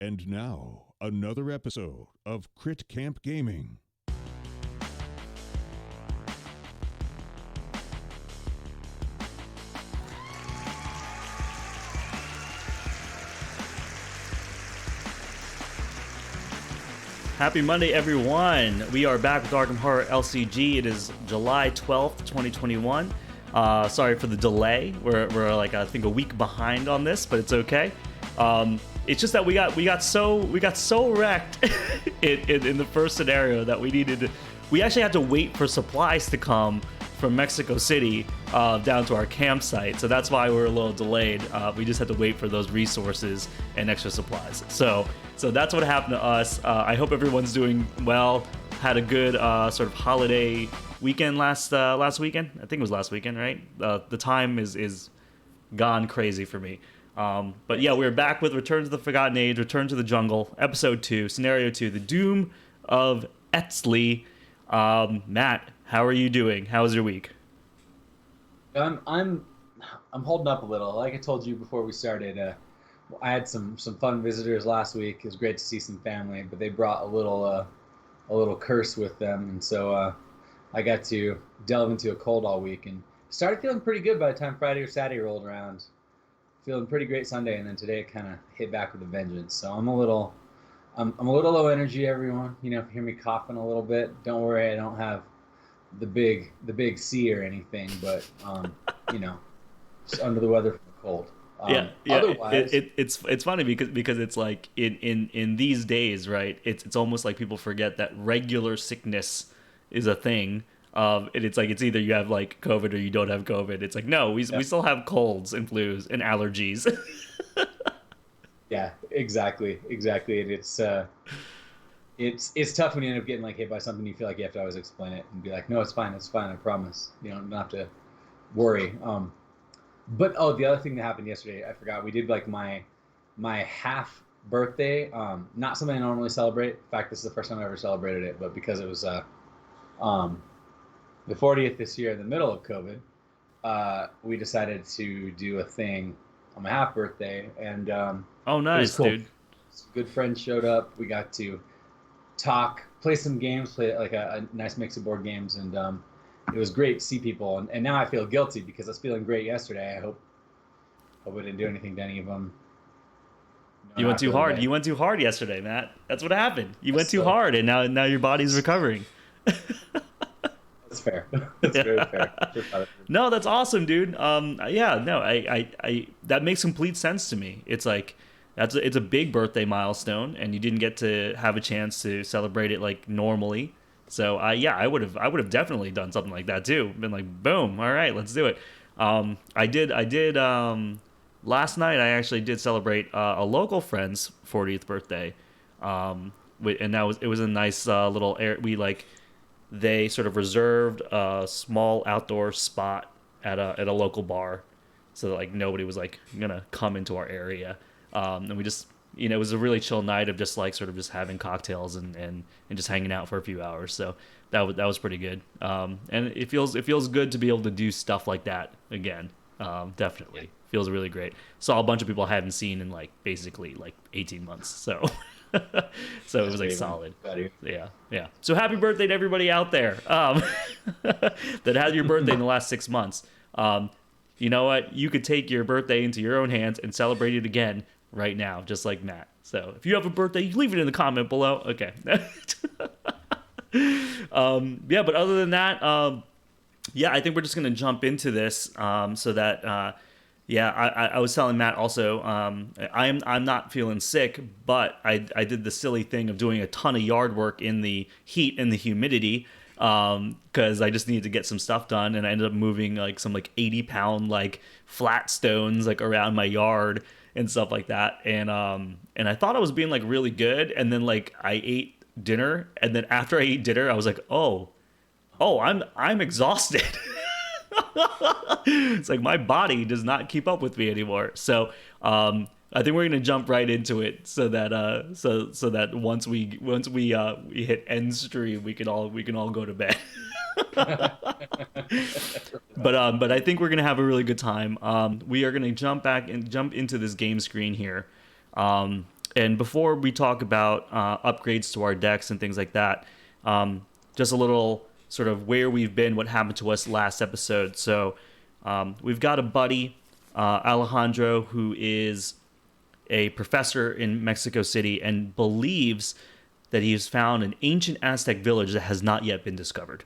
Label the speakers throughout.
Speaker 1: And now, another episode of Crit Camp Gaming.
Speaker 2: Happy Monday, everyone. We are back with Arkham Horror LCG. It is July 12th, 2021. Sorry for the delay. We're like, I think, a week behind on this, but it's okay. It's just that we got so wrecked in the first scenario that we actually had to wait for supplies to come from Mexico City down to our campsite. So that's why we're a little delayed. We just had to wait for those resources and extra supplies. So that's what happened to us. I hope everyone's doing well. Had a good sort of holiday weekend last weekend. I think it was last weekend, right? The time is gone crazy for me. But yeah, we're back with Return to the Forgotten Age, Return to the Jungle, Episode 2, Scenario 2, The Doom of Eztli. Matt, how are you doing? How was your week?
Speaker 3: I'm holding up a little. Like I told you before we started, I had some fun visitors last week. It was great to see some family, but they brought a little curse with them, and so I got to delve into a cold all week and started feeling pretty good by the time Friday or Saturday rolled around. Feeling pretty great Sunday, and then today it kind of hit back with a vengeance. So I'm a little low energy, everyone. You know, if you hear me coughing a little bit, don't worry, I don't have the big C or anything, but you know, just under the weather from the cold.
Speaker 2: Yeah.
Speaker 3: Otherwise,
Speaker 2: it's funny because it's like in these days, right? It's almost like people forget that regular sickness is a thing. It's like it's either you have like COVID or you don't have COVID. It's like no, we still have colds and flus and allergies.
Speaker 3: Yeah, exactly. And it's tough when you end up getting like hit by something. You feel like you have to always explain it and be like, no, it's fine, I promise. You don't have to worry. But the other thing that happened yesterday, I forgot. We did like my half birthday. Not something I normally celebrate. In fact, this is the first time I ever celebrated it. But because it was the 40th this year in the middle of COVID, we decided to do a thing on my half birthday, and
Speaker 2: Oh, nice,
Speaker 3: cool.
Speaker 2: dude.
Speaker 3: Some good friends showed up. We got to talk, play some games, play like a nice mix of board games, and it was great to see people. And now I feel guilty because I was feeling great yesterday. I hope I didn't do anything to any of them.
Speaker 2: You went too hard. You went too hard yesterday, Matt. That's what happened. You went too hard, and now your body's recovering.
Speaker 3: That's fair. That's very fair.
Speaker 2: No, that's awesome, dude. Yeah, no, I that makes complete sense to me. It's like it's a big birthday milestone, and you didn't get to have a chance to celebrate it like normally. So I would have definitely done something like that too. Been like, boom, all right, let's do it. I did. Last night I actually did celebrate a local friend's 40th birthday, and it was a nice little air. They sort of reserved a small outdoor spot at a local bar, so that like nobody was like gonna come into our area. And we just, it was a really chill night of just like sort of just having cocktails and just hanging out for a few hours. So that was pretty good. And it feels good to be able to do stuff like that again. Definitely feels really great. Saw a bunch of people I hadn't seen in like basically like 18 months. So. So it was like solid. Yeah. So happy birthday to everybody out there that had your birthday in the last 6 months. You know what? You could take your birthday into your own hands and celebrate it again right now, just like Matt. So if you have a birthday, you leave it in the comment below. Okay. Yeah, but other than that, I think we're just gonna jump into this so that. Yeah, I was telling Matt also, I'm not feeling sick, but I did the silly thing of doing a ton of yard work in the heat and the humidity because I just needed to get some stuff done, and I ended up moving like some like 80-pound like flat stones like around my yard and stuff like that, and I thought I was being like really good, and then like I ate dinner, and then after I ate dinner, I was like, oh, I'm exhausted. It's like my body does not keep up with me anymore. So I think we're gonna jump right into it, so that so that once we hit end stream, we can all go to bed. But I think we're gonna have a really good time. We are gonna jump into this game screen here. And before we talk about upgrades to our decks and things like that, just a little sort of where we've been, what happened to us last episode. So we've got a buddy, Alejandro, who is a professor in Mexico City and believes that he has found an ancient Aztec village that has not yet been discovered.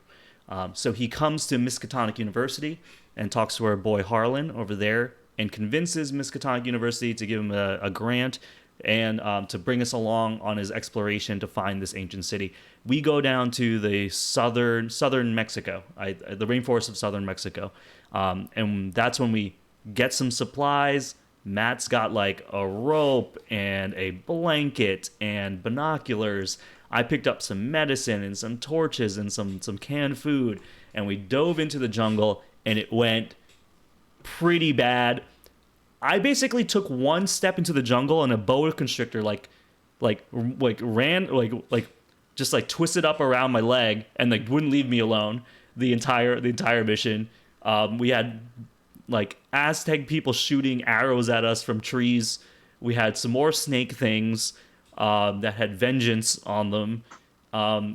Speaker 2: So he comes to Miskatonic University and talks to our boy Harlan over there and convinces Miskatonic University to give him a grant and to bring us along on his exploration to find this ancient city. We go down to the southern Mexico, the rainforest of southern Mexico, and that's when we get some supplies. Matt's got like a rope and a blanket and binoculars. I picked up some medicine and some torches and some canned food, and we dove into the jungle, and it went pretty bad. I basically took one step into the jungle, and a boa constrictor just twisted up around my leg and like wouldn't leave me alone the entire mission. We had like Aztec people shooting arrows at us from trees. We had some more snake things that had vengeance on them.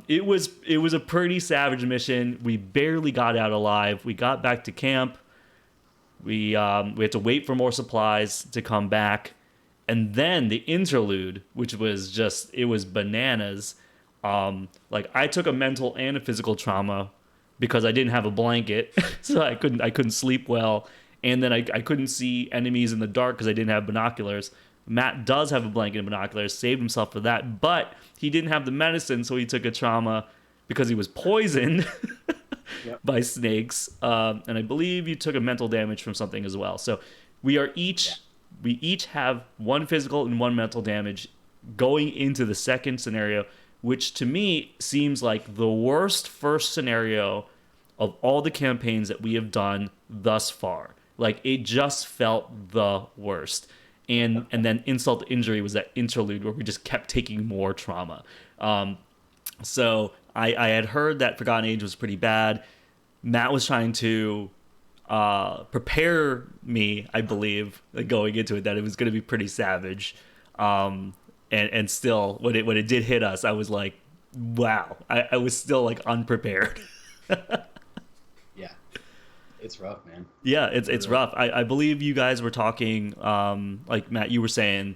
Speaker 2: It was a pretty savage mission. We barely got out alive. We got back to camp. We had to wait for more supplies to come back. And then the interlude, which was it was bananas. I took a mental and a physical trauma because I didn't have a blanket, so I couldn't sleep well, and then I couldn't see enemies in the dark because I didn't have binoculars. Matt does have a blanket and binoculars, saved himself for that, but he didn't have the medicine, so he took a trauma because he was poisoned by snakes, and I believe you took a mental damage from something as well. So we each have one physical and one mental damage going into the second scenario, which to me seems like the worst first scenario of all the campaigns that we have done thus far. Like, it just felt the worst. And then insult to injury was that interlude where we just kept taking more trauma. So I had heard that Forgotten Age was pretty bad. Matt was trying to prepare me, I believe, going into it, that it was going to be pretty savage. And still, when it did hit us, I was like, wow. I was still like unprepared.
Speaker 3: Yeah. It's rough, man.
Speaker 2: Yeah, it's rough. I believe you guys were talking, like Matt, you were saying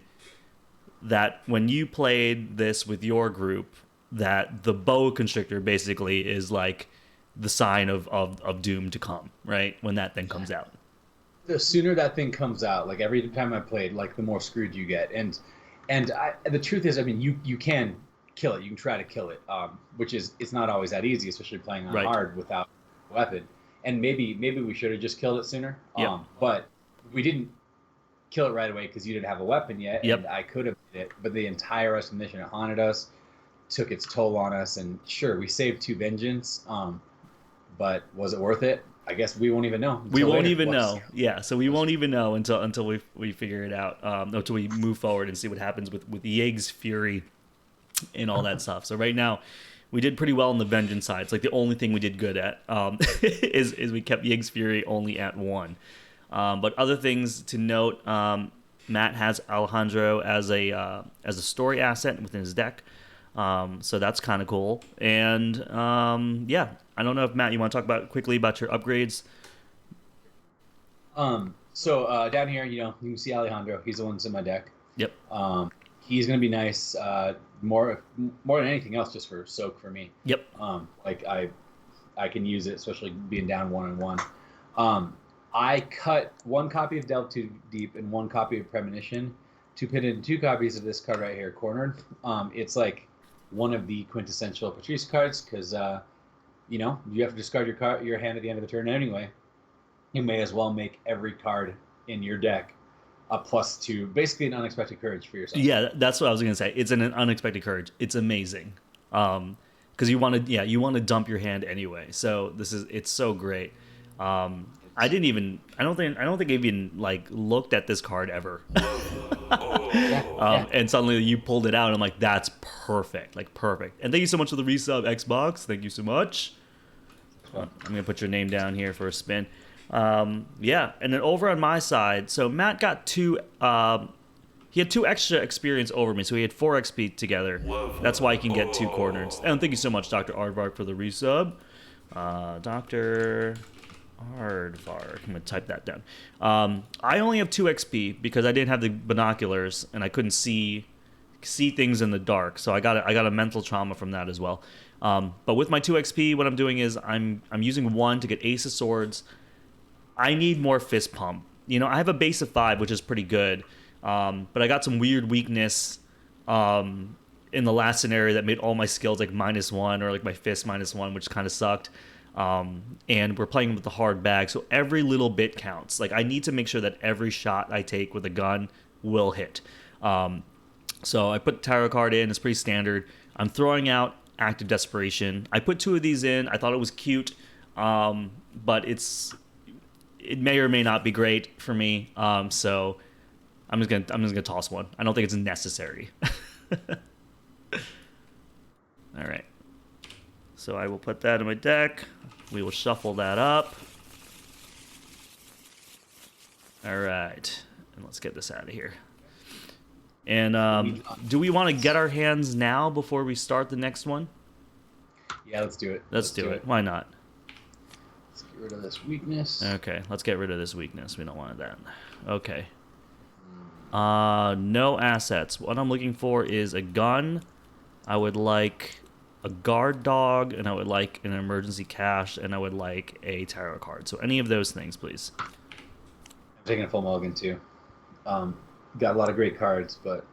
Speaker 2: that when you played this with your group, that the boa constrictor basically is like the sign of doom to come, right? When that thing comes out.
Speaker 3: The sooner that thing comes out, like every time I played, like the more screwed you get. And the truth is, I mean, you can kill it. You can try to kill it, which is, it's not always that easy, especially playing on hard without a weapon. And maybe we should have just killed it sooner. But we didn't kill it right away because you didn't have a weapon yet. And I could have hit it, but the entire rest of the mission, it haunted us, took its toll on us. And sure, we saved 2 vengeance, but was it worth it? I guess we won't even know.
Speaker 2: We won't even know. Yeah, so we won't even know until we figure it out, until we move forward and see what happens with Yeg's Fury and all that stuff. So right now, we did pretty well on the vengeance side. It's like the only thing we did good at is we kept Yeg's Fury only at 1. But other things to note, Matt has Alejandro as a story asset within his deck. So that's kind of cool. And yeah, I don't know if Matt, you want to talk quickly about your upgrades?
Speaker 3: So down here, you can see Alejandro. He's the one that's in my deck.
Speaker 2: Yep.
Speaker 3: He's gonna be nice. More than anything else, just for soak for me.
Speaker 2: Yep.
Speaker 3: Like I can use it, especially being down 1-on-1. I cut 1 copy of Delve Too Deep and 1 copy of Premonition to put in 2 copies of this card right here, cornered. It's like one of the quintessential Patrice cards because you have to discard your hand at the end of the turn anyway. You may as well make every card in your deck a +2, basically an unexpected courage for yourself.
Speaker 2: Yeah, that's what I was gonna say. It's an unexpected courage. It's amazing, because you want to dump your hand anyway. So it's so great. I don't think I even like looked at this card ever. And suddenly you pulled it out, and I'm like, that's perfect, like perfect. And thank you so much for the resub, Xbox. Thank you so much. I'm gonna put your name down here for a spin. Yeah, and then over on my side, so Matt got 2. He had 2 extra experience over me, so he had 4 XP together. That's why he can get 2 corners. And thank you so much, Dr. Aardvark, for the resub. Dr. Aardvark. I'm going to type that down. I only have 2 XP because I didn't have the binoculars, and I couldn't see things in the dark. So I got a mental trauma from that as well. But with my 2 XP, what I'm doing is I'm using 1 to get Ace of Swords. I need more Fist Pump. You know, I have a base of 5, which is pretty good. But I got some weird weakness in the last scenario that made all my skills like -1 or like my fist -1, which kind of sucked. And we're playing with the hard bag, so every little bit counts. Like I need to make sure that every shot I take with a gun will hit. So I put tarot card in. It's pretty standard. I'm throwing out Act of Desperation. I put 2 of these in. I thought it was cute, but it may or may not be great for me. So I'm just gonna toss 1. I don't think it's necessary. All right. So I will put that in my deck. We will shuffle that up. All right, and let's get this out of here. And do we want to get our hands now before we start the next one?
Speaker 3: Yeah, let's do it.
Speaker 2: Let's do it. Why not?
Speaker 3: Let's get rid of this weakness.
Speaker 2: Okay, let's get rid of this weakness. We don't want that. Okay. No assets. What I'm looking for is a gun. I would like a guard dog, and I would like an emergency cache, and I would like a tarot card. So any of those things, please.
Speaker 3: I'm taking a full mulligan too. Got a lot of great cards, but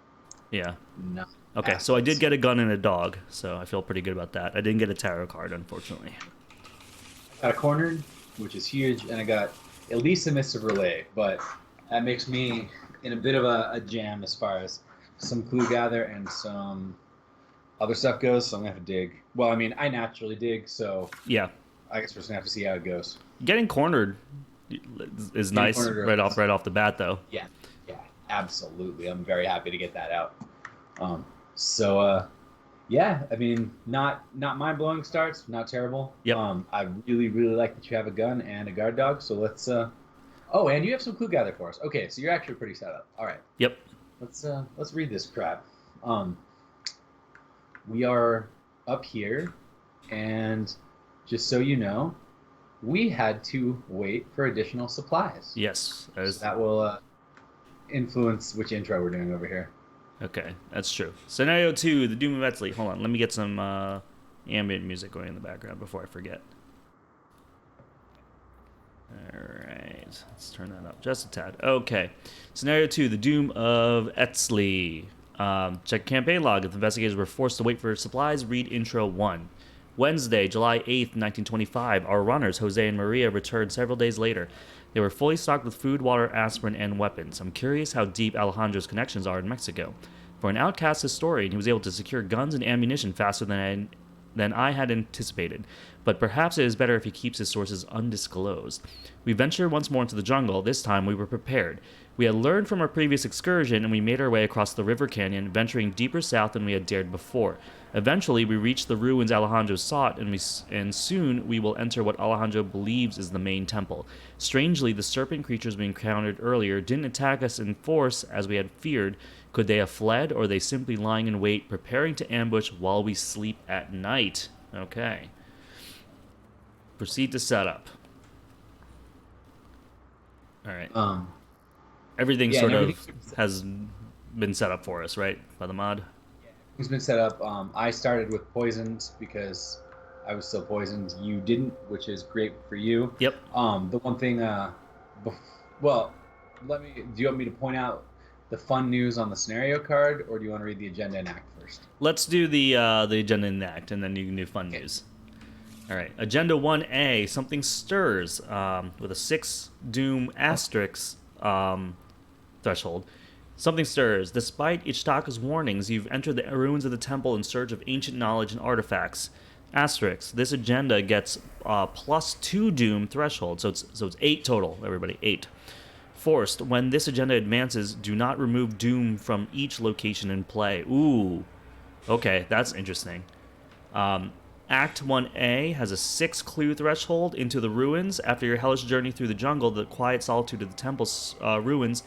Speaker 2: yeah.
Speaker 3: No.
Speaker 2: Okay, so I did get a gun and a dog, so I feel pretty good about that. I didn't get a tarot card, unfortunately.
Speaker 3: I got a cornered, which is huge, and I got at least a Missive Relay, but that makes me in a bit of a jam as far as some clue gather and some other stuff goes, so I'm going to have to dig. Well, I mean, I naturally dig, so
Speaker 2: yeah,
Speaker 3: I guess we're just going to have to see how it goes.
Speaker 2: Getting cornered is nice right off the bat, though.
Speaker 3: Yeah, absolutely. I'm very happy to get that out. Yeah, I mean, not mind-blowing starts, not terrible.
Speaker 2: Yep.
Speaker 3: I really, really like that you have a gun and a guard dog, so let's... Oh, and you have some clue gather for us. Okay, so you're actually pretty set up. All right.
Speaker 2: Yep.
Speaker 3: Let's read this crap. We are up here, and just so you know, we had to wait for additional supplies.
Speaker 2: Yes.
Speaker 3: So that will influence which intro we're doing over here.
Speaker 2: Okay, that's true. Scenario 2, the Doom of Eztli. Hold on, let me get some ambient music going in the background before I forget. Alright, let's turn that up just a tad. Okay, Scenario 2, the Doom of Eztli. Check campaign log. If the investigators were forced to wait for supplies, read Intro 1. Wednesday, July 8th, 1925, our runners, Jose and Maria, returned several days later. They were fully stocked with food, water, aspirin, and weapons. I'm curious how deep Alejandro's connections are in Mexico. For an outcast historian, he was able to secure guns and ammunition faster than I had anticipated, but perhaps it is better if he keeps his sources undisclosed. We ventured once more into the jungle. This time we were prepared. We had learned from our previous excursion, and we made our way across the river canyon, venturing deeper south than we had dared before. Eventually, we reached the ruins Alejandro sought, and soon we will enter what Alejandro believes is the main temple. Strangely, the serpent creatures we encountered earlier didn't attack us in force as we had feared. Could they have fled, or are they simply lying in wait, preparing to ambush while we sleep at night? Okay. Proceed to setup. All right. Everything has been set up for us, right, by the mod?
Speaker 3: It's been set up. I started with poisoned because I was still poisoned. You didn't, which is great for you.
Speaker 2: Yep.
Speaker 3: The one thing, do you want me to point out the fun news on the scenario card, or do you want to read the agenda and act first?
Speaker 2: Let's do the agenda and act, and then you can do fun news. All right. Agenda 1A, something stirs with a 6 Doom asterisk threshold. Something stirs. Despite Ichtaka's warnings, you've entered the ruins of the temple in search of ancient knowledge and artifacts. Asterisk. This agenda gets +2 Doom threshold, so it's 8 total, everybody. 8. Forced. When this agenda advances, do not remove Doom from each location in play. Ooh. Okay, that's interesting. Act 1A has a 6 clue threshold into the ruins. After your hellish journey through the jungle, the quiet solitude of the temple's ruins,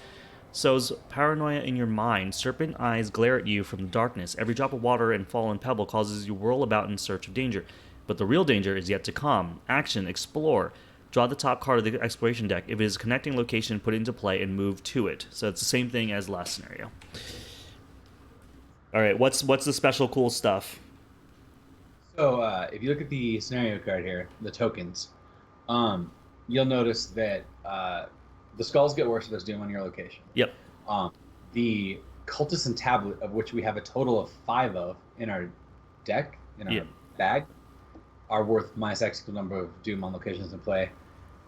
Speaker 2: sows paranoia in your mind. Serpent eyes glare at you from the darkness. Every drop of water and fallen pebble causes you whirl about in search of danger. But the real danger is yet to come. Action, explore. Draw the top card of the exploration deck. If it is a connecting location, put it into play and move to it. So it's the same thing as last scenario. All right, what's the special cool stuff?
Speaker 3: So if you look at the scenario card here, the tokens, you'll notice that the skulls get worse if there's doom on your location.
Speaker 2: Yep.
Speaker 3: The cultist and tablet, of which we have a total of 5 of in our deck, in our bag, are worth minus X equal number of doom on locations in play.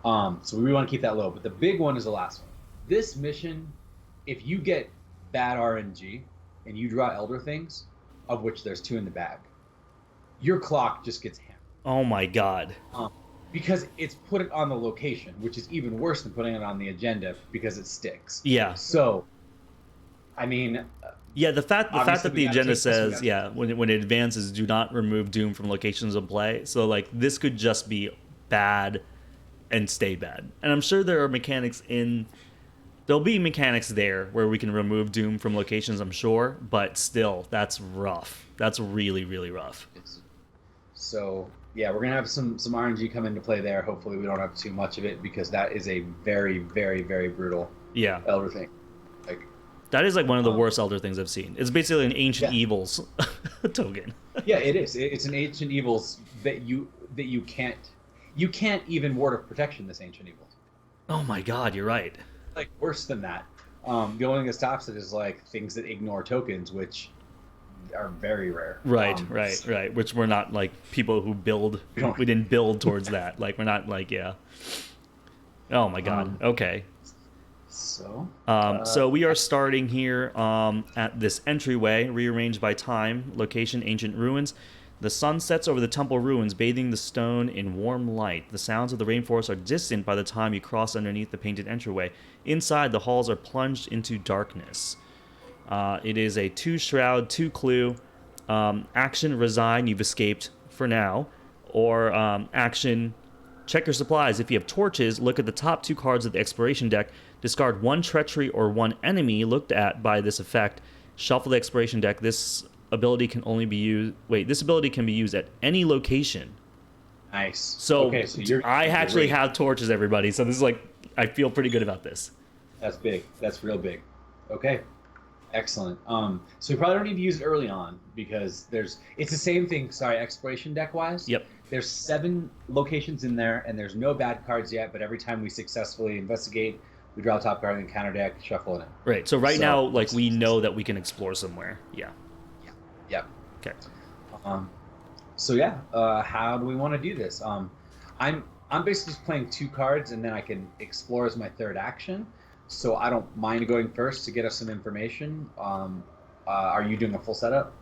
Speaker 3: So we want to keep that low. But the big one is the last one. This mission, if you get bad RNG and you draw Elder Things, of which there's 2 in the bag, your clock just gets hammered.
Speaker 2: Oh my god.
Speaker 3: Because it's put it on the location, which is even worse than putting it on the agenda because it sticks.
Speaker 2: Yeah.
Speaker 3: So, I mean...
Speaker 2: Yeah, the fact that the agenda says, when it advances, do not remove Doom from locations of play. So, like, this could just be bad and stay bad. And I'm sure there are mechanics there'll be mechanics there where we can remove Doom from locations, I'm sure. But still, that's rough. That's really, really rough.
Speaker 3: So, yeah, we're going to have some RNG come into play there. Hopefully we don't have too much of it because that is a very, very, very brutal Elder Thing. Like,
Speaker 2: that is like one of the worst Elder Things I've seen. It's basically an Ancient Evils token.
Speaker 3: Yeah, it is. It's an Ancient Evils that you can't even Ward of Protection this Ancient Evils.
Speaker 2: Oh my god, you're right.
Speaker 3: Like, worse than that. The only thing that stops it is like things that ignore tokens, which are very rare.
Speaker 2: Right. Which we're not like people who build. We didn't build towards that. Like, we're not like, Oh my god. Okay. So we are starting here at this entryway, rearranged by time, location, ancient ruins. The sun sets over the temple ruins, bathing the stone in warm light. The sounds of the rainforest are distant by the time you cross underneath the painted entryway. Inside, the halls are plunged into darkness. It is a 2-shroud, 2-clue. Action, resign, you've escaped for now. Or action, check your supplies. If you have torches, look at the top 2 cards of the exploration deck. Discard 1 treachery or 1 enemy looked at by this effect. Shuffle the exploration deck. This ability can only be used... This ability can be used at any location.
Speaker 3: Nice.
Speaker 2: So I actually have torches, everybody. So this is like... I feel pretty good about this.
Speaker 3: That's big. That's real big. Okay. Excellent. So we probably don't need to use it early on because it's the same thing, exploration deck-wise.
Speaker 2: Yep.
Speaker 3: There's 7 locations in there, and there's no bad cards yet, but every time we successfully investigate, we draw a top card in the counter deck, shuffle it in.
Speaker 2: Right. So now, like, we know that we can explore somewhere. Yeah.
Speaker 3: Yeah.
Speaker 2: Okay.
Speaker 3: How do we want to do this? I'm basically just playing 2 cards, and then I can explore as my third action. So I don't mind going first to get us some information. Are you doing a full setup?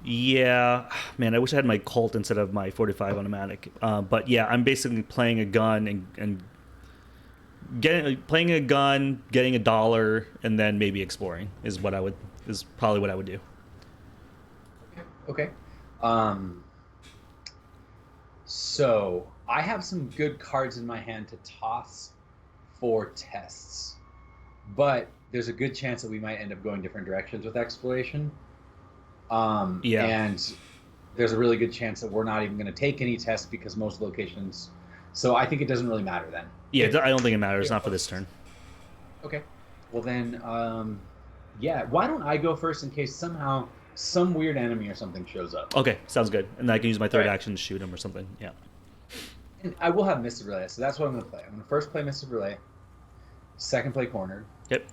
Speaker 2: Yeah. Man, I wish I had my Colt instead of my 45 automatic. But yeah, I'm basically playing a gun and playing a gun, getting $1, and then maybe exploring is probably what I would do.
Speaker 3: Okay. So I have some good cards in my hand to toss for tests, but there's a good chance that we might end up going different directions with exploration. And there's a really good chance that we're not even going to take any tests because most locations. So I think it doesn't really matter then.
Speaker 2: Yeah, I don't think it matters. Not for this turn.
Speaker 3: Okay. Well then, why don't I go first in case somehow some weird enemy or something shows up?
Speaker 2: Okay, sounds good. And I can use my third action to shoot him or something. Yeah.
Speaker 3: And I will have Mystic Relay, so that's what I'm going to play. I'm going to first play Mystic Relay, second play Cornered.
Speaker 2: Yep.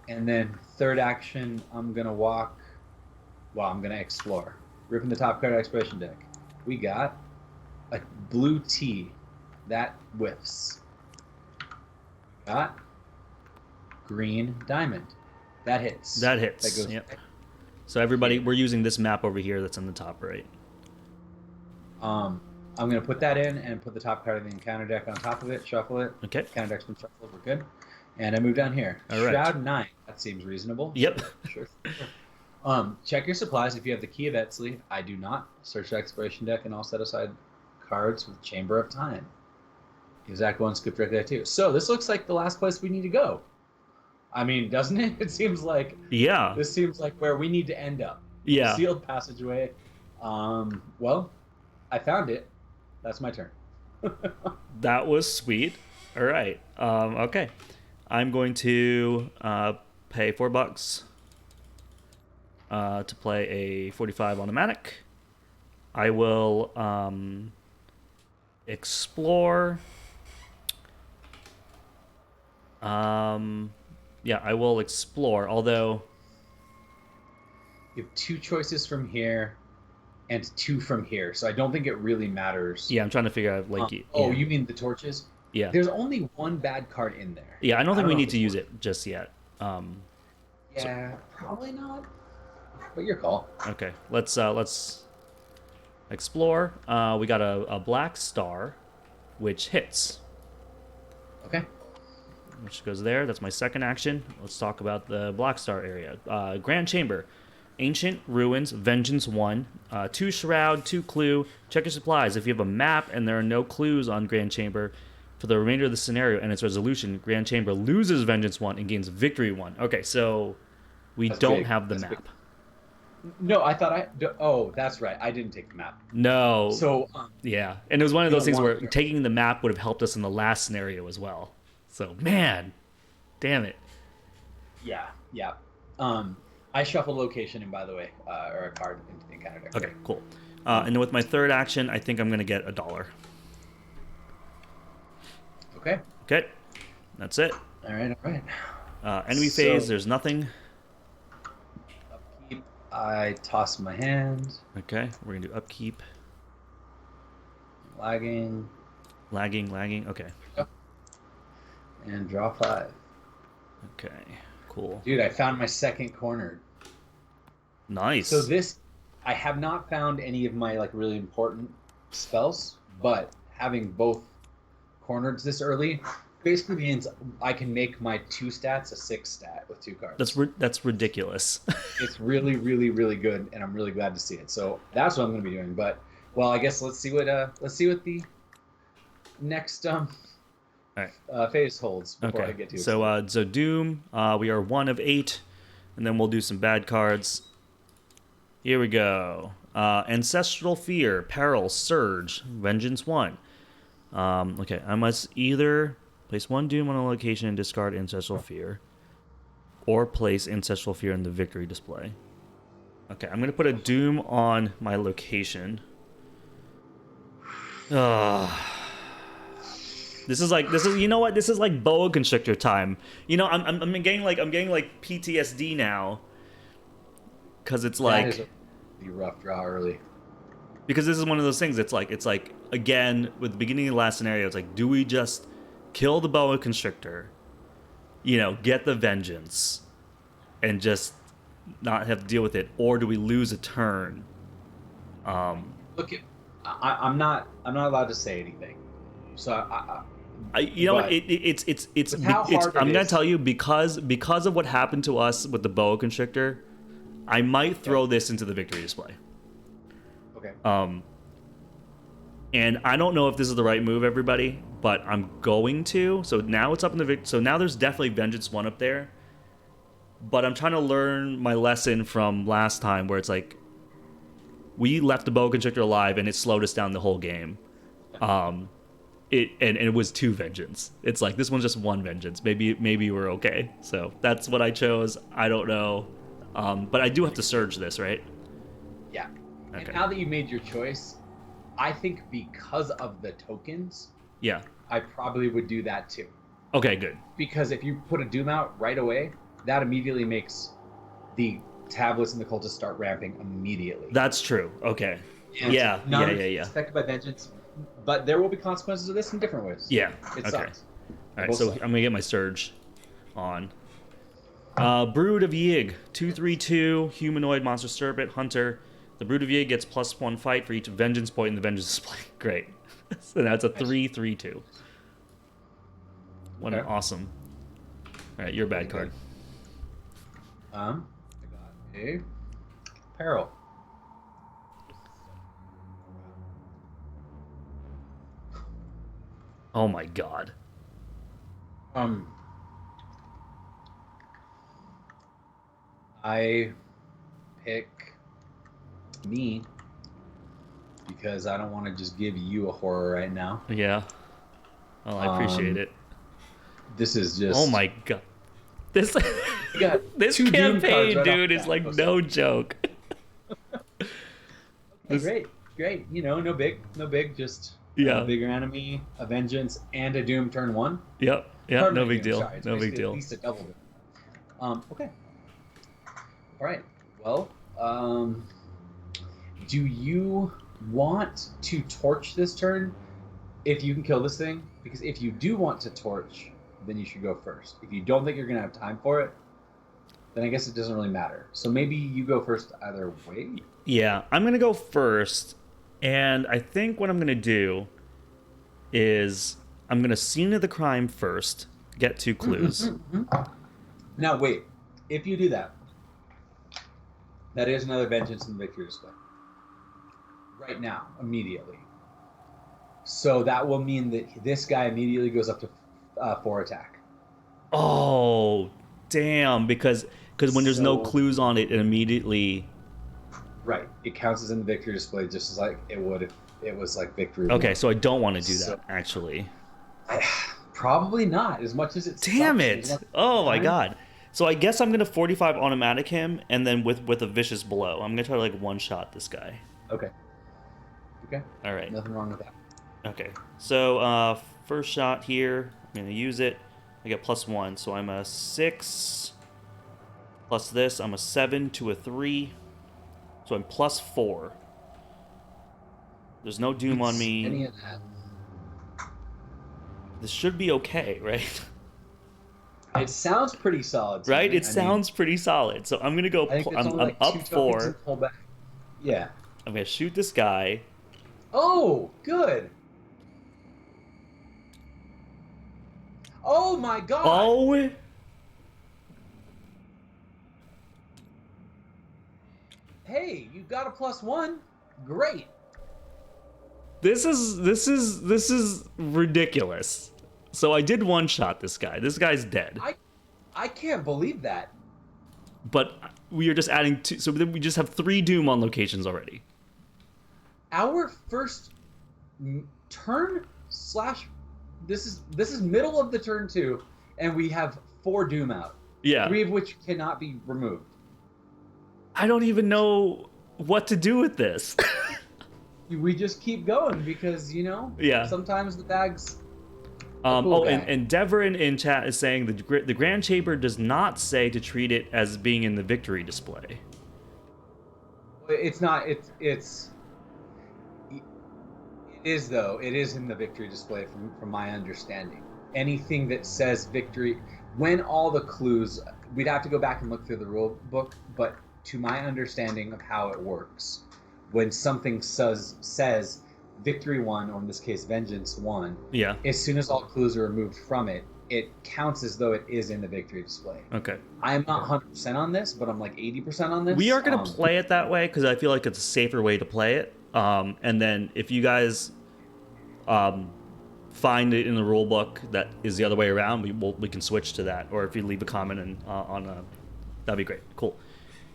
Speaker 3: And then third action, I'm going to explore. Ripping the top card of Exploration deck. We got a blue T. That whiffs. Got green Diamond. That hits.
Speaker 2: That goes. Yep. So everybody, we're using this map over here that's on the top right.
Speaker 3: I'm going to put that in and put the top card of the encounter deck on top of it, shuffle it.
Speaker 2: Okay.
Speaker 3: Counter deck's been shuffled, we're good. And I move down here.
Speaker 2: All right.
Speaker 3: Shroud 9, that seems reasonable.
Speaker 2: Yep.
Speaker 3: Sure. Check your supplies if you have the Key of Eztli. I do not. Search the exploration deck and I'll set aside cards with Chamber of Time. Exact one skipped directly there too. So this looks like the last place we need to go. I mean, doesn't it? It seems like
Speaker 2: Yeah.
Speaker 3: this seems like where we need to end up.
Speaker 2: Yeah.
Speaker 3: Sealed passageway. Well, I found it. That's my turn.
Speaker 2: That was sweet. All right. Okay. I'm going to pay $4 to play a 45 automatic. I will explore. Yeah, I will explore. Although
Speaker 3: You have 2 choices from here and 2 from here, so I don't think it really matters.
Speaker 2: yeah, I'm trying to figure out like.
Speaker 3: Oh,
Speaker 2: yeah.
Speaker 3: you mean the torches?
Speaker 2: Yeah.
Speaker 3: There's only 1 bad card in there.
Speaker 2: Yeah, I don't think we
Speaker 3: know
Speaker 2: need
Speaker 3: if
Speaker 2: to
Speaker 3: it's
Speaker 2: use
Speaker 3: worth
Speaker 2: it just yet.
Speaker 3: Yeah, probably not. But your call.
Speaker 2: Okay, let's explore. We got a black star, which hits.
Speaker 3: Okay.
Speaker 2: Which goes there. That's my second action. Let's talk about the Black Star area. Grand Chamber. Ancient Ruins, Vengeance 1. 2 Shroud, 2 Clue. Check your supplies. If you have a map and there are no clues on Grand Chamber for the remainder of the scenario and its resolution, Grand Chamber loses Vengeance 1 and gains Victory 1. Okay, so we don't
Speaker 3: big.
Speaker 2: have the
Speaker 3: That's
Speaker 2: map.
Speaker 3: big. No, I thought Oh, that's right. I didn't take the map.
Speaker 2: No.
Speaker 3: So,
Speaker 2: yeah. And it was one of those things where
Speaker 3: to.
Speaker 2: taking the map would have helped us in the last scenario as well. So, man, damn it.
Speaker 3: Yeah. I shuffled location in, by the way, or a card into the encounter deck.
Speaker 2: Okay, cool. And then with my third action, I think I'm going to get $1.
Speaker 3: Okay.
Speaker 2: Okay, that's it.
Speaker 3: All right.
Speaker 2: Enemy phase, there's nothing.
Speaker 3: Upkeep, I toss my hand.
Speaker 2: Okay, we're going to do upkeep.
Speaker 3: Lagging.
Speaker 2: Lagging, okay.
Speaker 3: And draw 5.
Speaker 2: Okay, cool.
Speaker 3: Dude, I found my second cornered.
Speaker 2: Nice.
Speaker 3: So I have not found any of my like really important spells, but having both cornered this early basically means I can make my 2 stats a 6 stat with 2 cards.
Speaker 2: That's ridiculous.
Speaker 3: It's really, really, really good, and I'm really glad to see it. So that's what I'm going to be doing. But I guess let's see what the next phase holds before I get to it.
Speaker 2: So Doom, we are 1 of 8, and then we'll do some bad cards. Here we go. Ancestral Fear, Peril, Surge, Vengeance 1. Okay, I must either place 1 Doom on a location and discard Ancestral Fear, or place Ancestral Fear in the victory display. Okay, I'm gonna put a Doom on my location. This is you know what? This is like boa constrictor time. You know, I'm getting like PTSD now. Cause it's like
Speaker 3: that is a rough draw early.
Speaker 2: Because this is one of those things. It's like again with the beginning of the last scenario. It's like, do we just kill the boa constrictor? You know, get the vengeance, and just not have to deal with it, or do we lose a turn?
Speaker 3: Look, I'm not allowed to say anything. So
Speaker 2: you know what? It's I'm gonna tell you because of what happened to us with the boa constrictor. I might throw this into the victory display.
Speaker 3: Okay.
Speaker 2: And I don't know if this is the right move, everybody, but I'm going to. So now it's up in the so now there's definitely Vengeance 1 up there. But I'm trying to learn my lesson from last time, where it's like we left the boa constrictor alive and it slowed us down the whole game. It was 2 vengeance. It's like this one's just 1 vengeance. Maybe we're okay. So that's what I chose. I don't know. But I do have to surge this, right?
Speaker 3: Yeah.
Speaker 2: Okay.
Speaker 3: And now that you made your choice, I think because of the tokens,
Speaker 2: yeah,
Speaker 3: I probably would do that too.
Speaker 2: Okay, good.
Speaker 3: Because if you put a Doom out right away, that immediately makes the tablets and the cultists start ramping immediately.
Speaker 2: That's true. Okay.
Speaker 3: And
Speaker 2: Yeah.
Speaker 3: affected by vengeance, but there will be consequences of this in different ways.
Speaker 2: Yeah.
Speaker 3: It
Speaker 2: okay.
Speaker 3: sucks.
Speaker 2: All right, so I'm gonna get my surge on. Brood of Yig, 2/3/2, humanoid monster serpent hunter. The Brood of Yig gets +1 fight for each vengeance point in the vengeance display. Great. So that's a 3/3/2. What an awesome. All right, your bad card.
Speaker 3: I got a peril.
Speaker 2: Oh my god.
Speaker 3: I pick me because I don't want to just give you a horror right now.
Speaker 2: Yeah. Well, I appreciate it.
Speaker 3: This is just.
Speaker 2: Oh my god. This
Speaker 3: got
Speaker 2: this
Speaker 3: two Doom cards
Speaker 2: campaign,
Speaker 3: right
Speaker 2: dude,
Speaker 3: off
Speaker 2: is
Speaker 3: the
Speaker 2: like
Speaker 3: bat.
Speaker 2: no joke.
Speaker 3: Okay, great. You know, no big, just
Speaker 2: Yeah.
Speaker 3: a bigger enemy, a vengeance, and a Doom turn 1.
Speaker 2: Yep. Yeah. No
Speaker 3: Permanent
Speaker 2: big
Speaker 3: Doom,
Speaker 2: deal.
Speaker 3: sorry. It's
Speaker 2: No big
Speaker 3: basically
Speaker 2: deal.
Speaker 3: At least a double Doom. Okay. All right. Well, do you want to torch this turn if you can kill this thing? Because if you do want to torch, then you should go first. If you don't think you're going to have time for it, then I guess it doesn't really matter. So maybe you go first either way.
Speaker 2: Yeah, I'm gonna go first, and I think what I'm gonna do is I'm gonna scene of the crime first, get 2 clues.
Speaker 3: Now wait, if you do that, that is another vengeance in the victory display. Right now, immediately. So that will mean that this guy immediately goes up to 4 attack.
Speaker 2: Oh, damn! Because when there's no clues on it, it immediately.
Speaker 3: Right, it counts as in the victory display just as like it would if it was like victory.
Speaker 2: Okay, so I don't want to do that actually.
Speaker 3: Probably not, as much as it's.
Speaker 2: Damn it! Oh my god! So I guess I'm gonna 45 automatic him, and then with a vicious blow, I'm gonna try to like one shot this guy.
Speaker 3: Okay.
Speaker 2: All right.
Speaker 3: Nothing wrong with that.
Speaker 2: Okay. So first shot here, I'm gonna use it. I get +1, so I'm a 6. Plus this, I'm a 7 to a 3. So I'm +4. There's no Doom on me.
Speaker 3: Any of that.
Speaker 2: This should be okay, right?
Speaker 3: It sounds pretty solid.
Speaker 2: Right? It sounds pretty solid. So I'm gonna go. I'm up 4.
Speaker 3: Yeah.
Speaker 2: I'm gonna shoot this guy.
Speaker 3: Oh, good. Oh my god.
Speaker 2: Oh.
Speaker 3: Hey, you got a +1. Great.
Speaker 2: This is ridiculous. So I did one shot this guy. This guy's dead.
Speaker 3: I can't believe that.
Speaker 2: But we are just adding 2, so then we just have 3 Doom on locations already.
Speaker 3: Our first turn / this is middle of the turn 2, and we have 4 Doom out.
Speaker 2: Yeah.
Speaker 3: 3 of which cannot be removed.
Speaker 2: I don't even know what to do with this.
Speaker 3: We just keep going because, you know, sometimes the bag's
Speaker 2: and Devon in chat is saying the Grand Chamber does not say to treat it as being in the victory display.
Speaker 3: It's not. It is though. It is in the victory display from my understanding. Anything that says victory, when all the clues, we'd have to go back and look through the rule book, but to my understanding of how it works, when something says victory 1, or in this case vengeance 1, as soon as all clues are removed from it, it counts as though it is in the victory display.
Speaker 2: Okay.
Speaker 3: I am not 100% on this, but I'm like 80% on this.
Speaker 2: We are going to play it that way because I feel like it's a safer way to play it. And then if you guys find it in the rule book that is the other way around, we can switch to that. Or if you leave a comment that'd be great. Cool.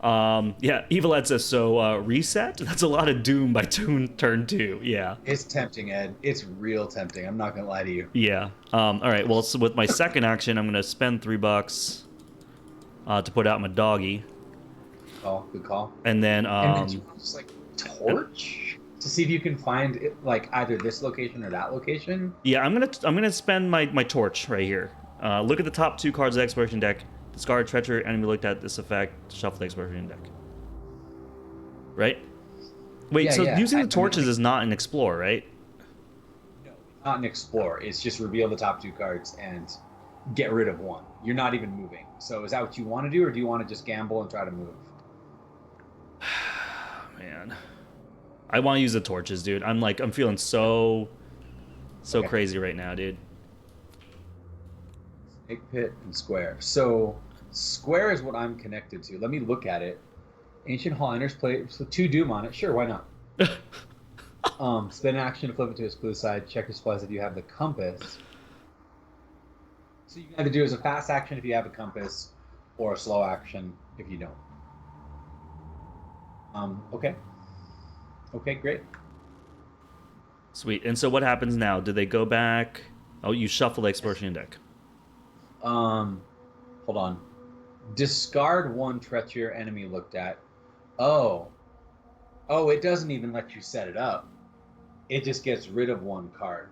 Speaker 2: Evil Ed says, so reset? That's a lot of Doom by turn 2. Yeah.
Speaker 3: It's tempting, Ed. It's real tempting. I'm not going to lie to you.
Speaker 2: Yeah. All right. Well, so with my second action, I'm going to spend $3 to put out my doggy.
Speaker 3: Good call.
Speaker 2: And then
Speaker 3: do you want to just like torch to see if you can find it, like either this location or that location?
Speaker 2: Yeah, I'm gonna spend my torch right here. Look at the top 2 cards of the exploration deck. Discard treacher, enemy looked at this effect, shuffle the exploration deck. Right? Wait, using the torches is not an explore, right?
Speaker 3: No, it's not an explore. It's just reveal the top 2 cards and get rid of 1. You're not even moving. So is that what you want to do, or do you want to just gamble and try to move?
Speaker 2: Man. I want to use the torches, dude. I'm feeling so crazy right now, dude.
Speaker 3: Snake pit and square. So square is what I'm connected to. Let me look at it. Ancient Hall enters play with 2 Doom on it. Sure, why not? Spin action, flip it to its blue side. Check your supplies if you have the compass. So you can either do it as a fast action if you have a compass, or a slow action if you don't. Okay. Okay, great.
Speaker 2: Sweet. And so what happens now? Do they go back? Oh, you shuffle the exploration deck.
Speaker 3: Hold on. Discard one treacherous enemy looked at. Oh, it doesn't even let you set it up. It just gets rid of one card.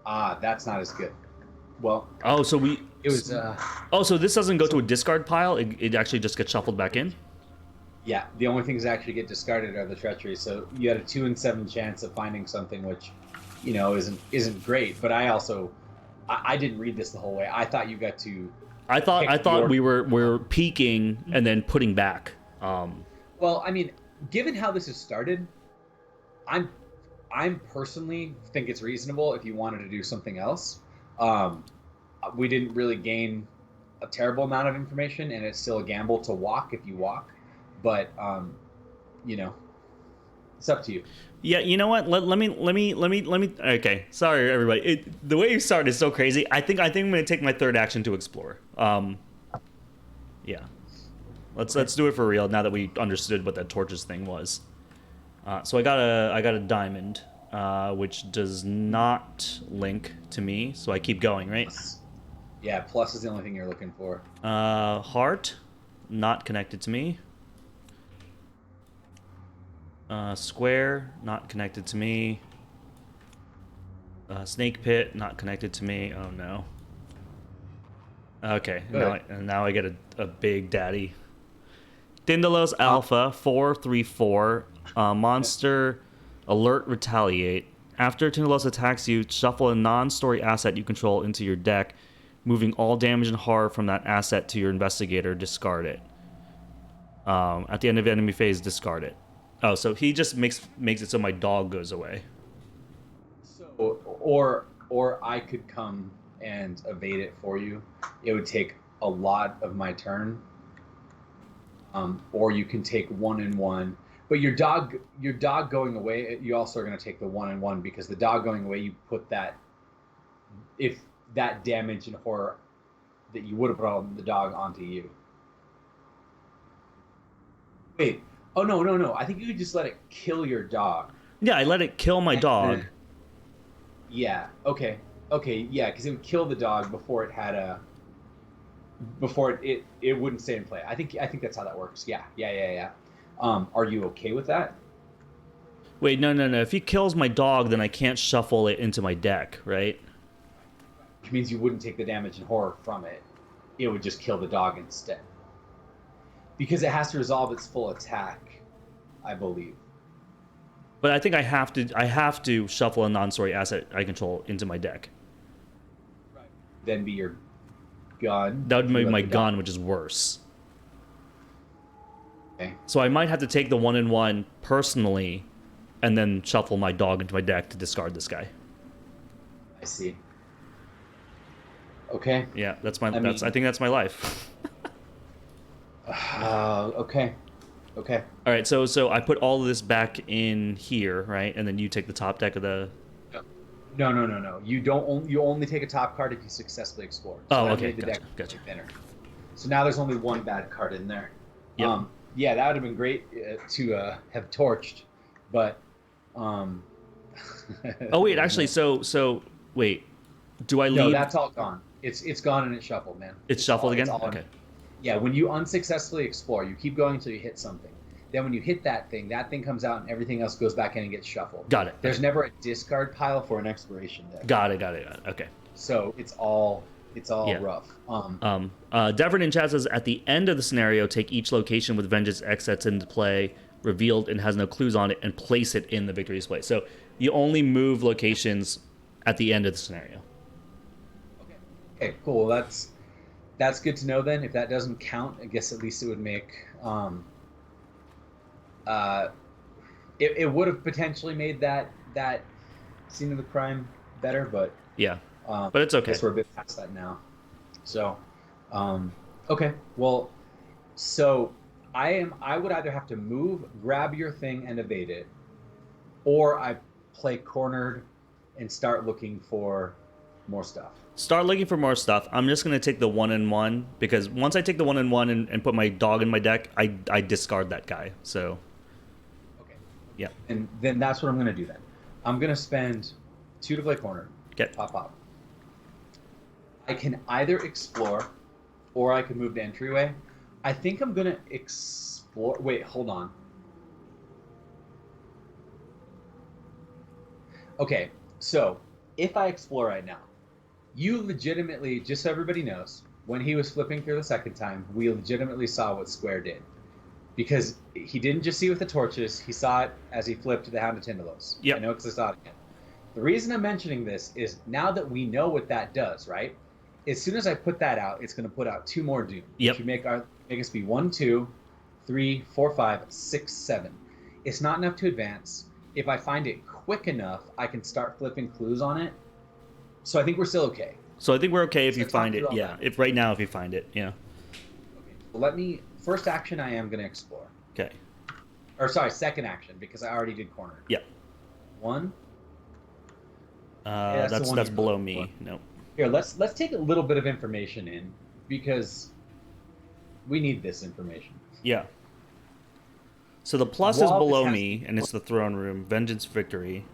Speaker 3: That's not as good. Well.
Speaker 2: Oh, so
Speaker 3: It was.
Speaker 2: Oh, so this doesn't go to a discard pile. It actually just gets shuffled back in.
Speaker 3: Yeah, the only things that actually get discarded are the treachery. So you had a 2 in 7 chance of finding something, which, isn't great. But I also, I didn't read this the whole way. I thought you got to.
Speaker 2: I thought we were peeking and then putting back.
Speaker 3: Well, I mean, given how this has started, I'm personally think it's reasonable if you wanted to do something else. We didn't really gain a terrible amount of information, and it's still a gamble to walk if you walk. But it's up to you.
Speaker 2: Yeah, you know what? Let me. Okay, sorry everybody. The way you started is so crazy. I think I'm gonna take my third action to explore. Yeah, let's do it for real now that we understood what that torches thing was. So I got a diamond, which does not link to me, so I keep going, right?
Speaker 3: Yeah, plus is the only thing you're looking for.
Speaker 2: Heart, not connected to me. Square, not connected to me. Snake pit, not connected to me. Oh no. Okay, now I get a big daddy. Dindalos Alpha 434. Monster alert retaliate. After Dindalos attacks you, shuffle a non-story asset you control into your deck, moving all damage and horror from that asset to your investigator. Discard it. At the end of enemy phase, discard it. Oh, so he just makes it so my dog goes away.
Speaker 3: So, or I could come and evade it for you. It would take a lot of my turn. Or you can take 1 in 1. But your dog going away, you also are going to take the 1 in 1 because the dog going away, you put that, if that damage and horror that you would have put on the dog onto you. Wait. Oh, no. I think you could just let it kill your dog.
Speaker 2: Yeah, I let it kill my dog.
Speaker 3: Yeah, okay, yeah, because it would kill the dog before it had a... Before it wouldn't stay in play. I think that's how that works. Yeah. Are you okay with that?
Speaker 2: Wait, no. If he kills my dog, then I can't shuffle it into my deck, right?
Speaker 3: Which means you wouldn't take the damage and horror from it. It would just kill the dog instead. Because it has to resolve its full attack, I believe.
Speaker 2: But I think I have to shuffle a non-story asset I control into my deck.
Speaker 3: Right. Then be your gun.
Speaker 2: That would be my gun, which is worse.
Speaker 3: Okay.
Speaker 2: So I might have to take the 1 in 1 personally, and then shuffle my dog into my deck to discard this guy.
Speaker 3: I see. Okay.
Speaker 2: Yeah, I think that's my life.
Speaker 3: Okay. All
Speaker 2: right, so I put all of this back in here, right? And then you take the top deck of the...
Speaker 3: No. You only take a top card if you successfully explore. So
Speaker 2: okay,
Speaker 3: gotcha. So now there's only one bad card in there.
Speaker 2: Yep.
Speaker 3: Yeah, that would have been great to have torched, but...
Speaker 2: Oh, wait, actually, so wait. Do I leave...
Speaker 3: No, that's all gone. It's gone and it's shuffled, man.
Speaker 2: It's shuffled again? Okay.
Speaker 3: Yeah, when you unsuccessfully explore, you keep going until you hit something. Then when you hit that thing comes out and everything else goes back in and gets shuffled.
Speaker 2: Got it.
Speaker 3: There's never a discard pile for an exploration deck.
Speaker 2: Got it. Okay.
Speaker 3: So it's all rough.
Speaker 2: Devon in chat says, at the end of the scenario, take each location with Vengeance X that's into play, revealed and has no clues on it, and place it in the victory display. So you only move locations at the end of the scenario.
Speaker 3: Okay, cool. That's good to know then. If that doesn't count, I guess at least it would make... It would have potentially made that scene of the crime better, but...
Speaker 2: Yeah, but it's okay.
Speaker 3: I guess we're a bit past that now. So, okay. Well, so I would either have to move, grab your thing, and evade it, or I play cornered and start looking for more stuff.
Speaker 2: Start looking for more stuff. I'm just going to take the 1/1 because once I take the 1/1 and put my dog in my deck, I discard that guy. So,
Speaker 3: Okay.
Speaker 2: yeah.
Speaker 3: And then that's what I'm going to do then. I'm going to spend 2 to play corner.
Speaker 2: Okay.
Speaker 3: Pop. I can either explore or I can move to entryway. I think I'm going to explore. Wait, hold on. Okay, so if I explore right now, you legitimately, just so everybody knows, when he was flipping through the second time, we legitimately saw what Square did. Because he didn't just see it with the torches, he saw it as he flipped the Hound of Tindalos.
Speaker 2: Yep.
Speaker 3: I know because I saw it again. The reason I'm mentioning this is now that we know what that does, right? As soon as I put that out, it's going to put out 2 more Doom.
Speaker 2: Yep.
Speaker 3: To make us be 1, 2, 3, 4, 5, 6, 7. It's not enough to advance. If I find it quick enough, I can start flipping clues on it. So I think we're still okay.
Speaker 2: So I think we're okay if you find it.
Speaker 3: Yeah.
Speaker 2: If you find it. Yeah.
Speaker 3: Okay. Well, first action I am going to explore.
Speaker 2: Okay.
Speaker 3: Or sorry, second action because I already did corner.
Speaker 2: Yeah.
Speaker 3: 1.
Speaker 2: That's below me. No.
Speaker 3: Here, let's take a little bit of information in because we need this information.
Speaker 2: Yeah. So the plus is below me, and it's the throne room. Vengeance, victory.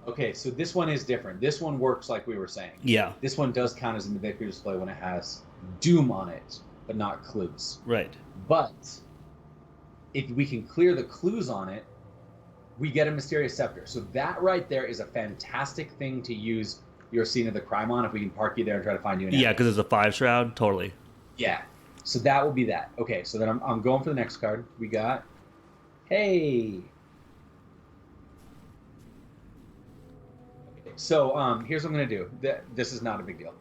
Speaker 3: Okay, so this one is different. This one works like we were saying.
Speaker 2: Yeah.
Speaker 3: This one does count as in the victory display when it has Doom on it, but not clues.
Speaker 2: Right.
Speaker 3: But if we can clear the clues on it, we get a mysterious scepter. So that right there is a fantastic thing to use your scene of the crime on if we can park you there and try to find you an
Speaker 2: Yeah, because it's a 5 shroud. Totally.
Speaker 3: Yeah. So that will be that. Okay, so then I'm going for the next card. We got, hey. Okay, so here's what I'm going to do. This is not a big deal.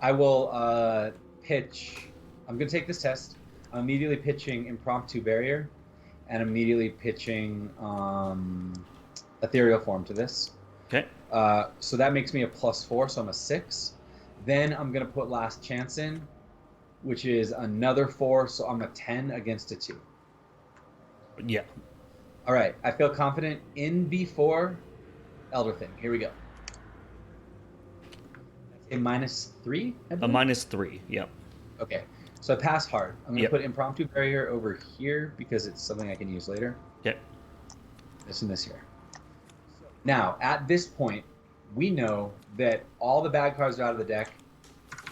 Speaker 3: I will pitch. I'm going to take this test. I'm immediately pitching Impromptu Barrier, and immediately pitching Ethereal Form to this.
Speaker 2: Okay.
Speaker 3: So that makes me a +4, so I'm a 6. Then I'm going to put Last Chance in, which is another 4, so I'm a 10 against a 2.
Speaker 2: Yeah.
Speaker 3: All right, I feel confident in B4, Elder Thing. Here we go. That's a -3, I
Speaker 2: A
Speaker 3: believe?
Speaker 2: -3, yep.
Speaker 3: Okay, so I pass hard. I'm going to
Speaker 2: Yep.
Speaker 3: put Impromptu Barrier over here because it's something I can use later.
Speaker 2: Okay.
Speaker 3: This and this here. Now, at this point, we know that all the bad cards are out of the deck,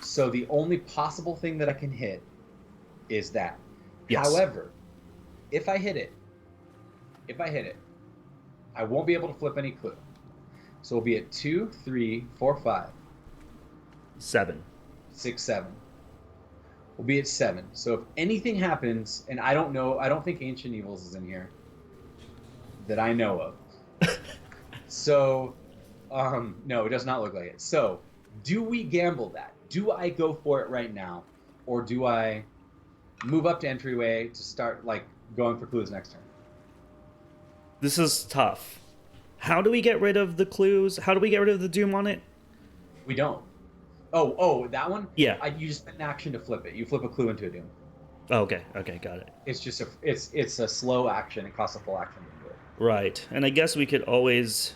Speaker 3: so the only possible thing that I can hit is that.
Speaker 2: Yes.
Speaker 3: However, if I hit it, I won't be able to flip any clue. So we'll be at 2, 3, 4, 5,
Speaker 2: 7.
Speaker 3: 6, 7. We'll be at 7. So if anything happens, and I don't think Ancient Evils is in here that I know of. So, no, it does not look like it. So, do we gamble that? Do I go for it right now? Or do I move up to entryway to start, going for clues next turn?
Speaker 2: This is tough. How do we get rid of the clues? How do we get rid of the Doom on it?
Speaker 3: We don't. Oh, that one?
Speaker 2: Yeah.
Speaker 3: You just spend an action to flip it. You flip a clue into a Doom.
Speaker 2: Oh, okay, got it.
Speaker 3: It's just it's a slow action. It costs a full action to do it.
Speaker 2: Right, and I guess we could always...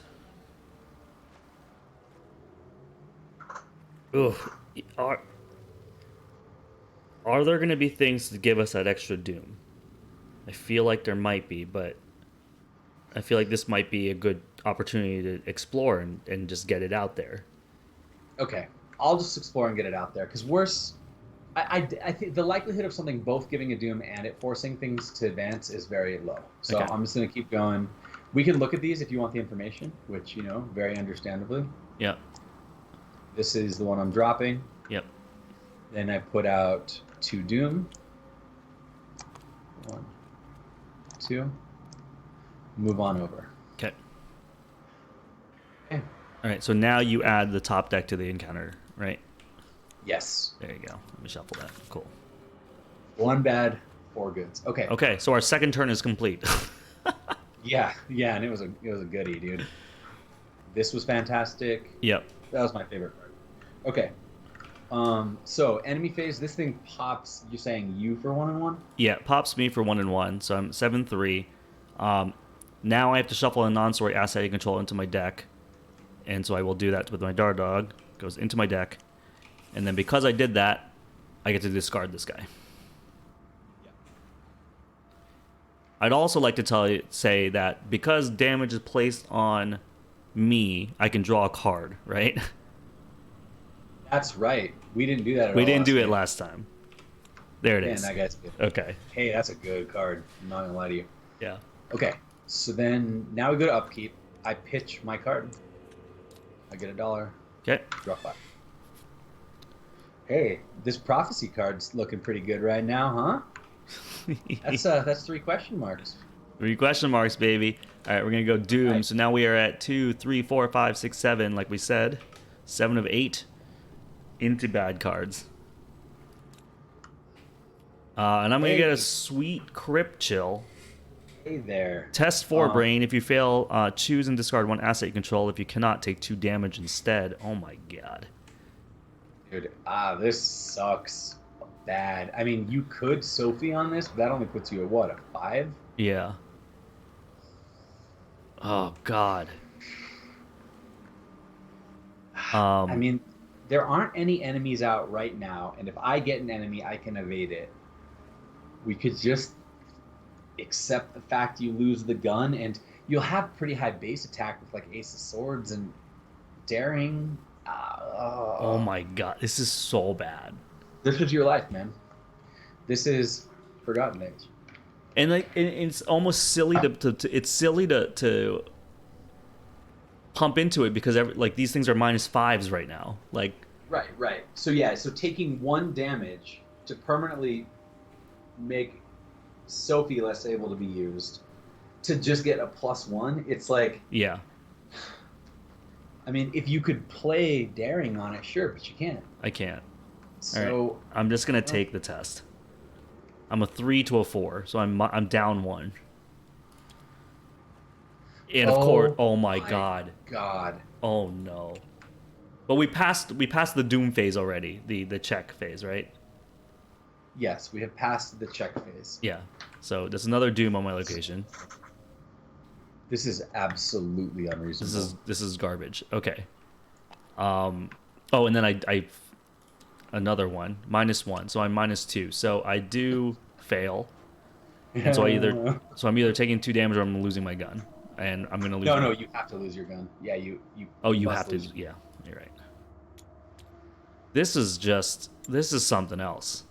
Speaker 2: Ugh. Are there going to be things to give us that extra Doom? I feel like there might be, but I feel like this might be a good opportunity to explore and just get it out there.
Speaker 3: Okay, I'll just explore and get it out there. Because worse, I think the likelihood of something both giving a Doom and it forcing things to advance is very low. So
Speaker 2: Okay.
Speaker 3: I'm just going to keep going. We can look at these if you want the information, which, very understandably.
Speaker 2: Yep.
Speaker 3: This is the one I'm dropping.
Speaker 2: Yep.
Speaker 3: Then I put out 2 Doom. 1, 2. Move on over.
Speaker 2: Okay.
Speaker 3: Okay.
Speaker 2: All right, so now you add the top deck to the encounter, right?
Speaker 3: Yes.
Speaker 2: There you go. Let me shuffle that. Cool.
Speaker 3: 1 bad, 4 goods. Okay.
Speaker 2: Okay, so our second turn is complete.
Speaker 3: Yeah, and it was a goodie, dude. This was fantastic.
Speaker 2: Yep.
Speaker 3: That was my favorite part. Okay. So enemy phase, this thing pops. You're saying you for 1/1?
Speaker 2: Yeah, pops me for 1/1, so I'm 7/3. Now I have to shuffle a non-story asset I control into my deck. And so I will do that with my Dar Dog. Goes into my deck. And then because I did that, I get to discard this guy. I'd also like to say that because damage is placed on me, I can draw a card, right?
Speaker 3: That's right. We didn't do that at all.
Speaker 2: We didn't do it last time. There it is.
Speaker 3: Man, that guy's good.
Speaker 2: Okay.
Speaker 3: Hey, that's a good card. I'm not gonna lie to you.
Speaker 2: Yeah.
Speaker 3: Okay, so then now we go to upkeep. I pitch my card. I get $1.
Speaker 2: Okay.
Speaker 3: Draw 5. Hey, this prophecy card's looking pretty good right now, huh? That's 3 question marks.
Speaker 2: 3 question marks, baby. All right, we're gonna go Doom.
Speaker 3: Right.
Speaker 2: So now we are at 2, 3, 4, 5, 6, 7, like we said. 7 of 8 into bad cards. And I'm gonna get a sweet Crypt Chill.
Speaker 3: Hey there.
Speaker 2: Test Forebrain. If you fail, choose and discard 1 asset you control. If you cannot, take 2 damage instead. Oh my god.
Speaker 3: Dude, this sucks bad. I mean, you could Sophie on this, but that only puts you at what, a 5?
Speaker 2: Yeah. Oh god.
Speaker 3: I mean, there aren't any enemies out right now, and if I get an enemy, I can evade it. We could just accept the fact you lose the gun, and you'll have pretty high base attack with like Ace of Swords and Daring.
Speaker 2: Oh my god, this is so bad.
Speaker 3: This is your life, man. This is Forgotten Age.
Speaker 2: And like, it's almost silly to pump into it because like these things are -5s right now. Like,
Speaker 3: right. So yeah, so taking 1 damage to permanently make Sophie less able to be used to just get a +1, it's like,
Speaker 2: yeah.
Speaker 3: I mean, if you could play Daring on it, sure, but you can't.
Speaker 2: I can't.
Speaker 3: So
Speaker 2: right. I'm just gonna take the test. I'm a 3 to a 4, so I'm down 1. And of course, oh my god. Oh no. But we passed the Doom phase already, the check phase, right?
Speaker 3: Yes, we have passed the check phase.
Speaker 2: Yeah. So there's another Doom on my location.
Speaker 3: This is absolutely unreasonable.
Speaker 2: This is garbage. Okay. Oh, and then I another one, -1, so I'm -2. So I do fail. And so I'm either taking 2 damage or I'm losing my gun. And I'm gonna lose.
Speaker 3: No, you have to lose your gun. Yeah, you.
Speaker 2: Oh, you have to. Yeah, you're right. This is something else.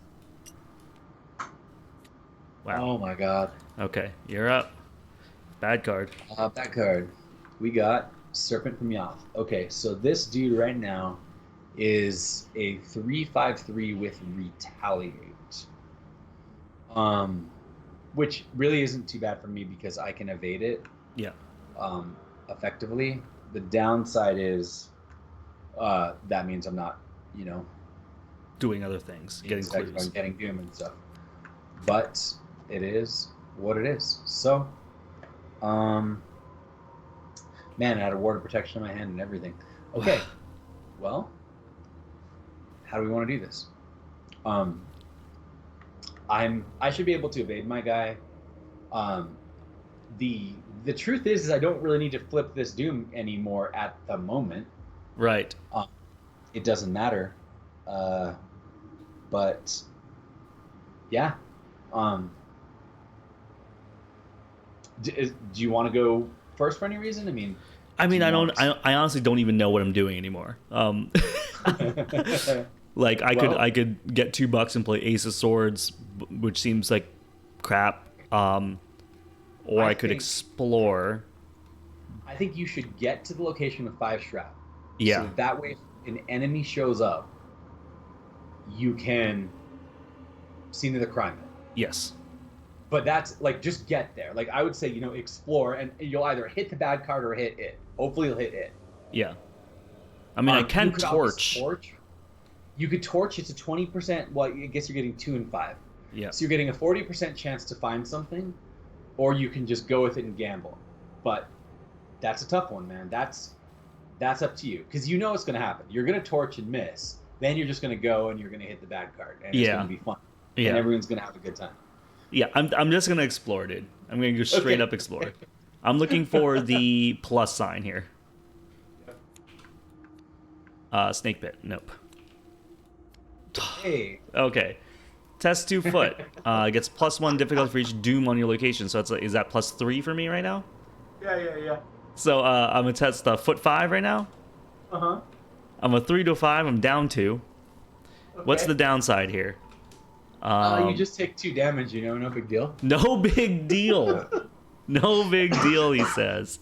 Speaker 2: Wow.
Speaker 3: Oh my god.
Speaker 2: Okay, you're up. Bad card.
Speaker 3: Bad card. We got Serpent from Yoth. Okay, so this dude right now is a 3/5/3 with Retaliate. Which really isn't too bad for me because I can evade it.
Speaker 2: Yeah.
Speaker 3: Effectively. The downside is that means I'm not,
Speaker 2: doing other things, getting clues.
Speaker 3: I'm getting Doom and stuff. But it is what it is. So, man, I had a Ward of Protection in my hand and everything. Okay. Well, how do we want to do this? I should be able to evade my guy. The truth is I don't really need to flip this Doom anymore at the moment.
Speaker 2: Right.
Speaker 3: It doesn't matter. But yeah. Do you want to go first for any reason?
Speaker 2: I honestly don't even know what I'm doing anymore. Like I could get $2 and play Ace of Swords, which seems like crap. Or I could explore.
Speaker 3: I think you should get to the location of 5 Strap.
Speaker 2: Yeah.
Speaker 3: So that way, if an enemy shows up, you can scene of the crime.
Speaker 2: Yes.
Speaker 3: But that's like, just get there. Like I would say, explore, and you'll either hit the bad card or hit it. Hopefully, you'll hit it.
Speaker 2: Yeah. I mean, I can torch.
Speaker 3: You could torch. It's a 20%. Well, I guess you're getting 2 and 5.
Speaker 2: Yeah.
Speaker 3: So you're getting a 40% chance to find something, or you can just go with it and gamble. But that's a tough one, man. That's up to you, because it's going to happen. You're going to torch and miss. Then you're just going to go and you're going to hit the bad card, and it's going to be fun.
Speaker 2: Yeah.
Speaker 3: And everyone's going to have a good time.
Speaker 2: Yeah, I'm just going to explore, dude. I'm going to go straight up explore. I'm looking for the plus sign here. Snake pit. Nope.
Speaker 3: Hey.
Speaker 2: Okay. Test 2 foot. Gets +1 difficulty for each doom on your location. So it's like, is that +3 for me right now?
Speaker 3: Yeah.
Speaker 2: So I'm gonna test foot 5 right now. I'm a 3 to 5. I'm down 2.
Speaker 3: Okay.
Speaker 2: What's the downside here?
Speaker 3: You just take 2 damage, no big deal.
Speaker 2: No big deal. No big deal, he says.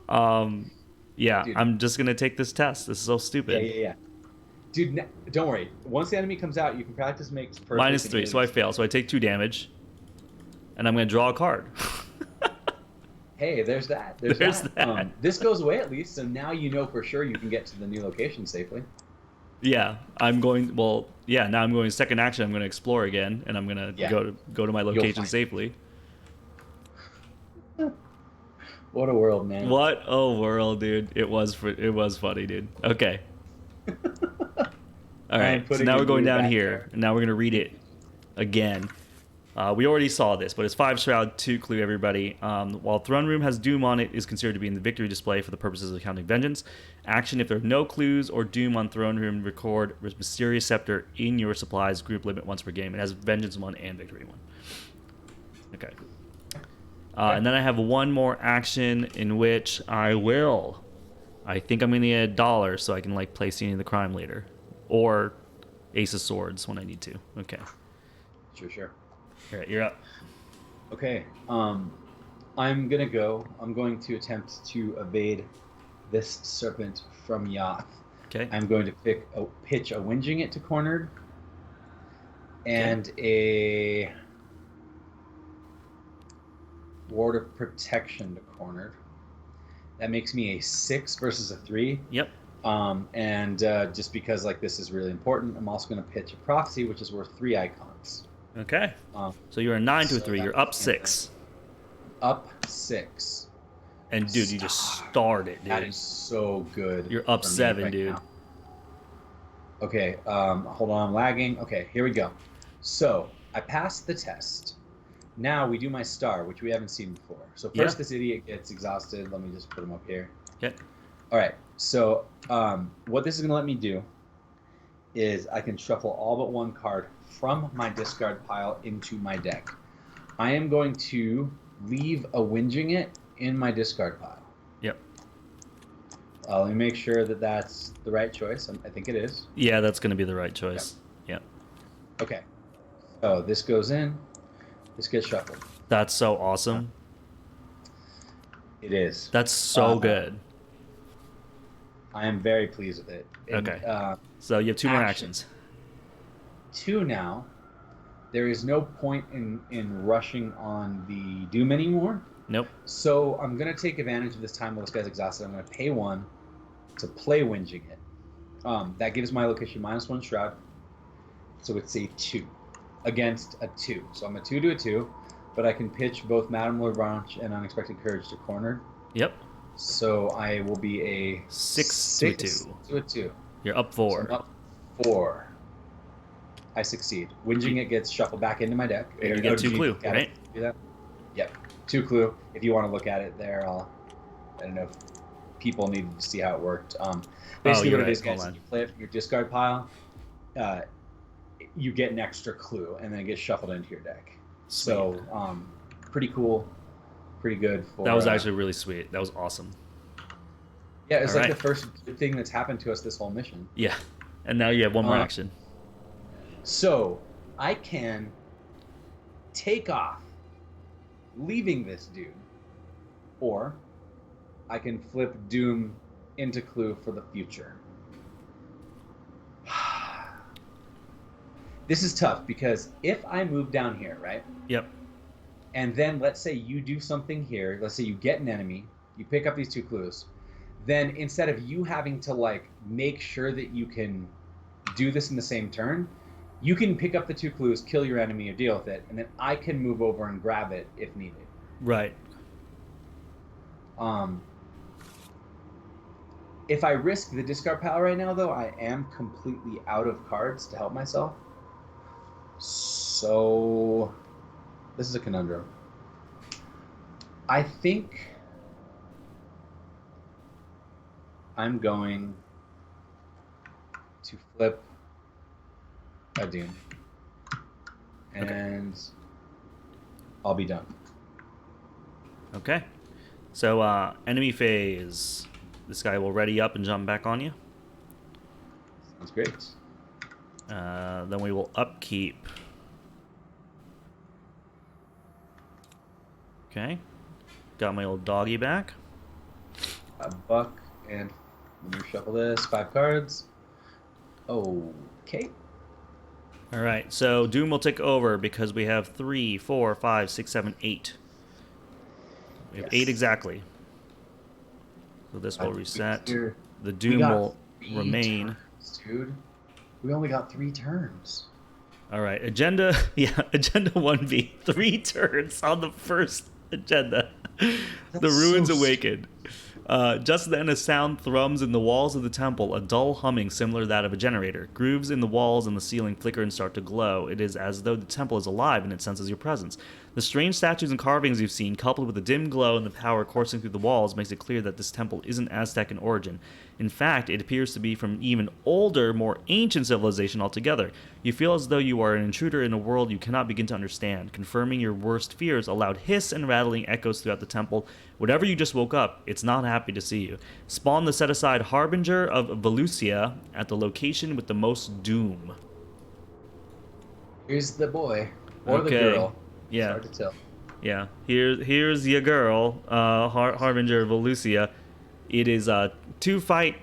Speaker 2: Yeah,
Speaker 3: Dude.
Speaker 2: I'm just gonna take this test. This is so stupid.
Speaker 3: Yeah. Dude, don't worry. Once the enemy comes out, you can practice makes perfect.
Speaker 2: -3, so I fail. So I take 2 damage, and I'm gonna draw a card.
Speaker 3: Hey, there's that. There's that. This goes away at least, so now you know for sure you can get to the new location safely.
Speaker 2: Yeah, I'm going. Well, yeah. Now I'm going second action. I'm going to explore again, and I'm going to go to my location safely.
Speaker 3: What a world, man!
Speaker 2: What a world, dude! It was funny, dude. Okay. All right. So now we're going down here, and now we're going to read it again. We already saw this, but it's 5 shroud, 2 clue, everybody. While throne room has doom on it, is considered to be in the victory display for the purposes of counting vengeance. Action: if there are no clues or doom on throne room, record mysterious scepter in your supplies group limit once per game. It has vengeance 1 and victory 1. Okay. And then I have one more action in which I think I'm going to get $1 so I can like play Scene of the Crime later, or Ace of Swords when I need to. Okay.
Speaker 3: Sure.
Speaker 2: All right, you're up.
Speaker 3: Okay. I'm going to attempt to evade this serpent from Yath.
Speaker 2: Okay.
Speaker 3: I'm going to pitch a whinging it to cornered, and a ward of protection to cornered. That makes me a 6 versus a 3.
Speaker 2: Yep.
Speaker 3: And just because like this is really important, I'm also going to pitch a prophecy, which is worth 3 icons.
Speaker 2: Okay. So you're a 9 to a 3. You're up 6.
Speaker 3: Up 6.
Speaker 2: And dude, you just started, dude.
Speaker 3: That is so good.
Speaker 2: You're up 7,
Speaker 3: right
Speaker 2: dude.
Speaker 3: Now. Okay. Hold on, I'm lagging. Okay, here we go. So I passed the test. Now we do my star, which we haven't seen before. So first, this idiot gets exhausted. Let me just put him up here.
Speaker 2: Okay.
Speaker 3: All right. So what this is going to let me do is I can shuffle all but 1 card from my discard pile into my deck. I am going to leave a whinging it in my discard pile.
Speaker 2: Yep.
Speaker 3: Let me make sure that that's the right choice. I think it is.
Speaker 2: Yeah, that's going to be the right choice. Yep.
Speaker 3: Okay. So this goes in. This gets shuffled.
Speaker 2: That's so awesome.
Speaker 3: It is.
Speaker 2: That's so good.
Speaker 3: I am very pleased with it. And,
Speaker 2: okay. So you have 2 more actions.
Speaker 3: 2 now. There is no point in rushing on the Doom anymore.
Speaker 2: Nope.
Speaker 3: So I'm going to take advantage of this time while this guy's exhausted. I'm going to pay 1 to play whinging it. That gives my location -1 shroud. So it's a 2 against a 2. So I'm a 2 to a 2, but I can pitch both Madame Lebranche and Unexpected Courage to corner.
Speaker 2: Yep.
Speaker 3: So I will be a
Speaker 2: 6 to a 2. You're up 4.
Speaker 3: So I'm up 4. I succeed. Whinging it gets shuffled back into my deck.
Speaker 2: And you get 2 clue, right?
Speaker 3: Do that? Yep. 2 clue. If you want to look at it there, I don't know if people needed to see how it worked. Basically what it is, guys, you play it from your discard pile, you get an extra clue, and then it gets shuffled into your deck.
Speaker 2: Sweet.
Speaker 3: So, pretty cool. Pretty good.
Speaker 2: That was actually really sweet. That was awesome.
Speaker 3: Yeah, it's like the first thing that's happened to us this whole mission.
Speaker 2: Yeah. And now you have 1 more action.
Speaker 3: So, I can take off, leaving this dude, or I can flip Doom into clue for the future. This is tough because if I move down here, right?
Speaker 2: Yep.
Speaker 3: And then let's say you do something here. Let's say you get an enemy. You pick up these 2 clues. Then instead of you having to like make sure that you can do this in the same turn, you can pick up the 2 clues, kill your enemy, or deal with it, and then I can move over and grab it if needed.
Speaker 2: Right.
Speaker 3: If I risk the discard pile right now, though, I am completely out of cards to help myself. So this is a conundrum. I think I'm going to flip a Doom. And I'll be done.
Speaker 2: Okay. So, enemy phase. This guy will ready up and jump back on you.
Speaker 3: Sounds great.
Speaker 2: Then we will upkeep. Okay. Got my old doggy back.
Speaker 3: A buck, and let me shuffle this. 5 cards. Okay.
Speaker 2: All right. So Doom will take over because we have 3, 4, 5, 6, 7, 8. We have 8 exactly. So this will reset. The Doom will remain.
Speaker 3: Turns, dude. We only got 3 turns.
Speaker 2: All right. Agenda. Yeah. Agenda 1B. 3 turns on the first agenda. The ruins
Speaker 3: so
Speaker 2: awaken. Just then a sound thrums in the walls of the temple, a dull humming similar to that of a generator. Grooves in the walls and the ceiling flicker and start to glow. It is as though the temple is alive and it senses your presence. The strange statues and carvings you've seen, coupled with the dim glow and the power coursing through the walls, makes it clear that this temple isn't Aztec in origin. In fact, it appears to be from even older, more ancient civilization altogether. You feel as though you are an intruder in a world you cannot begin to understand. Confirming your worst fears, a loud hiss and rattling echoes throughout the temple. Whatever you just woke up, it's not happy to see you. Spawn the set-aside Harbinger of Volusia at the location with the most doom.
Speaker 3: Here's the boy. Or the
Speaker 2: Okay.
Speaker 3: girl.
Speaker 2: Yeah.
Speaker 3: It's hard to tell.
Speaker 2: Yeah. Here's your girl, Harbinger Volusia. It is 2 fight,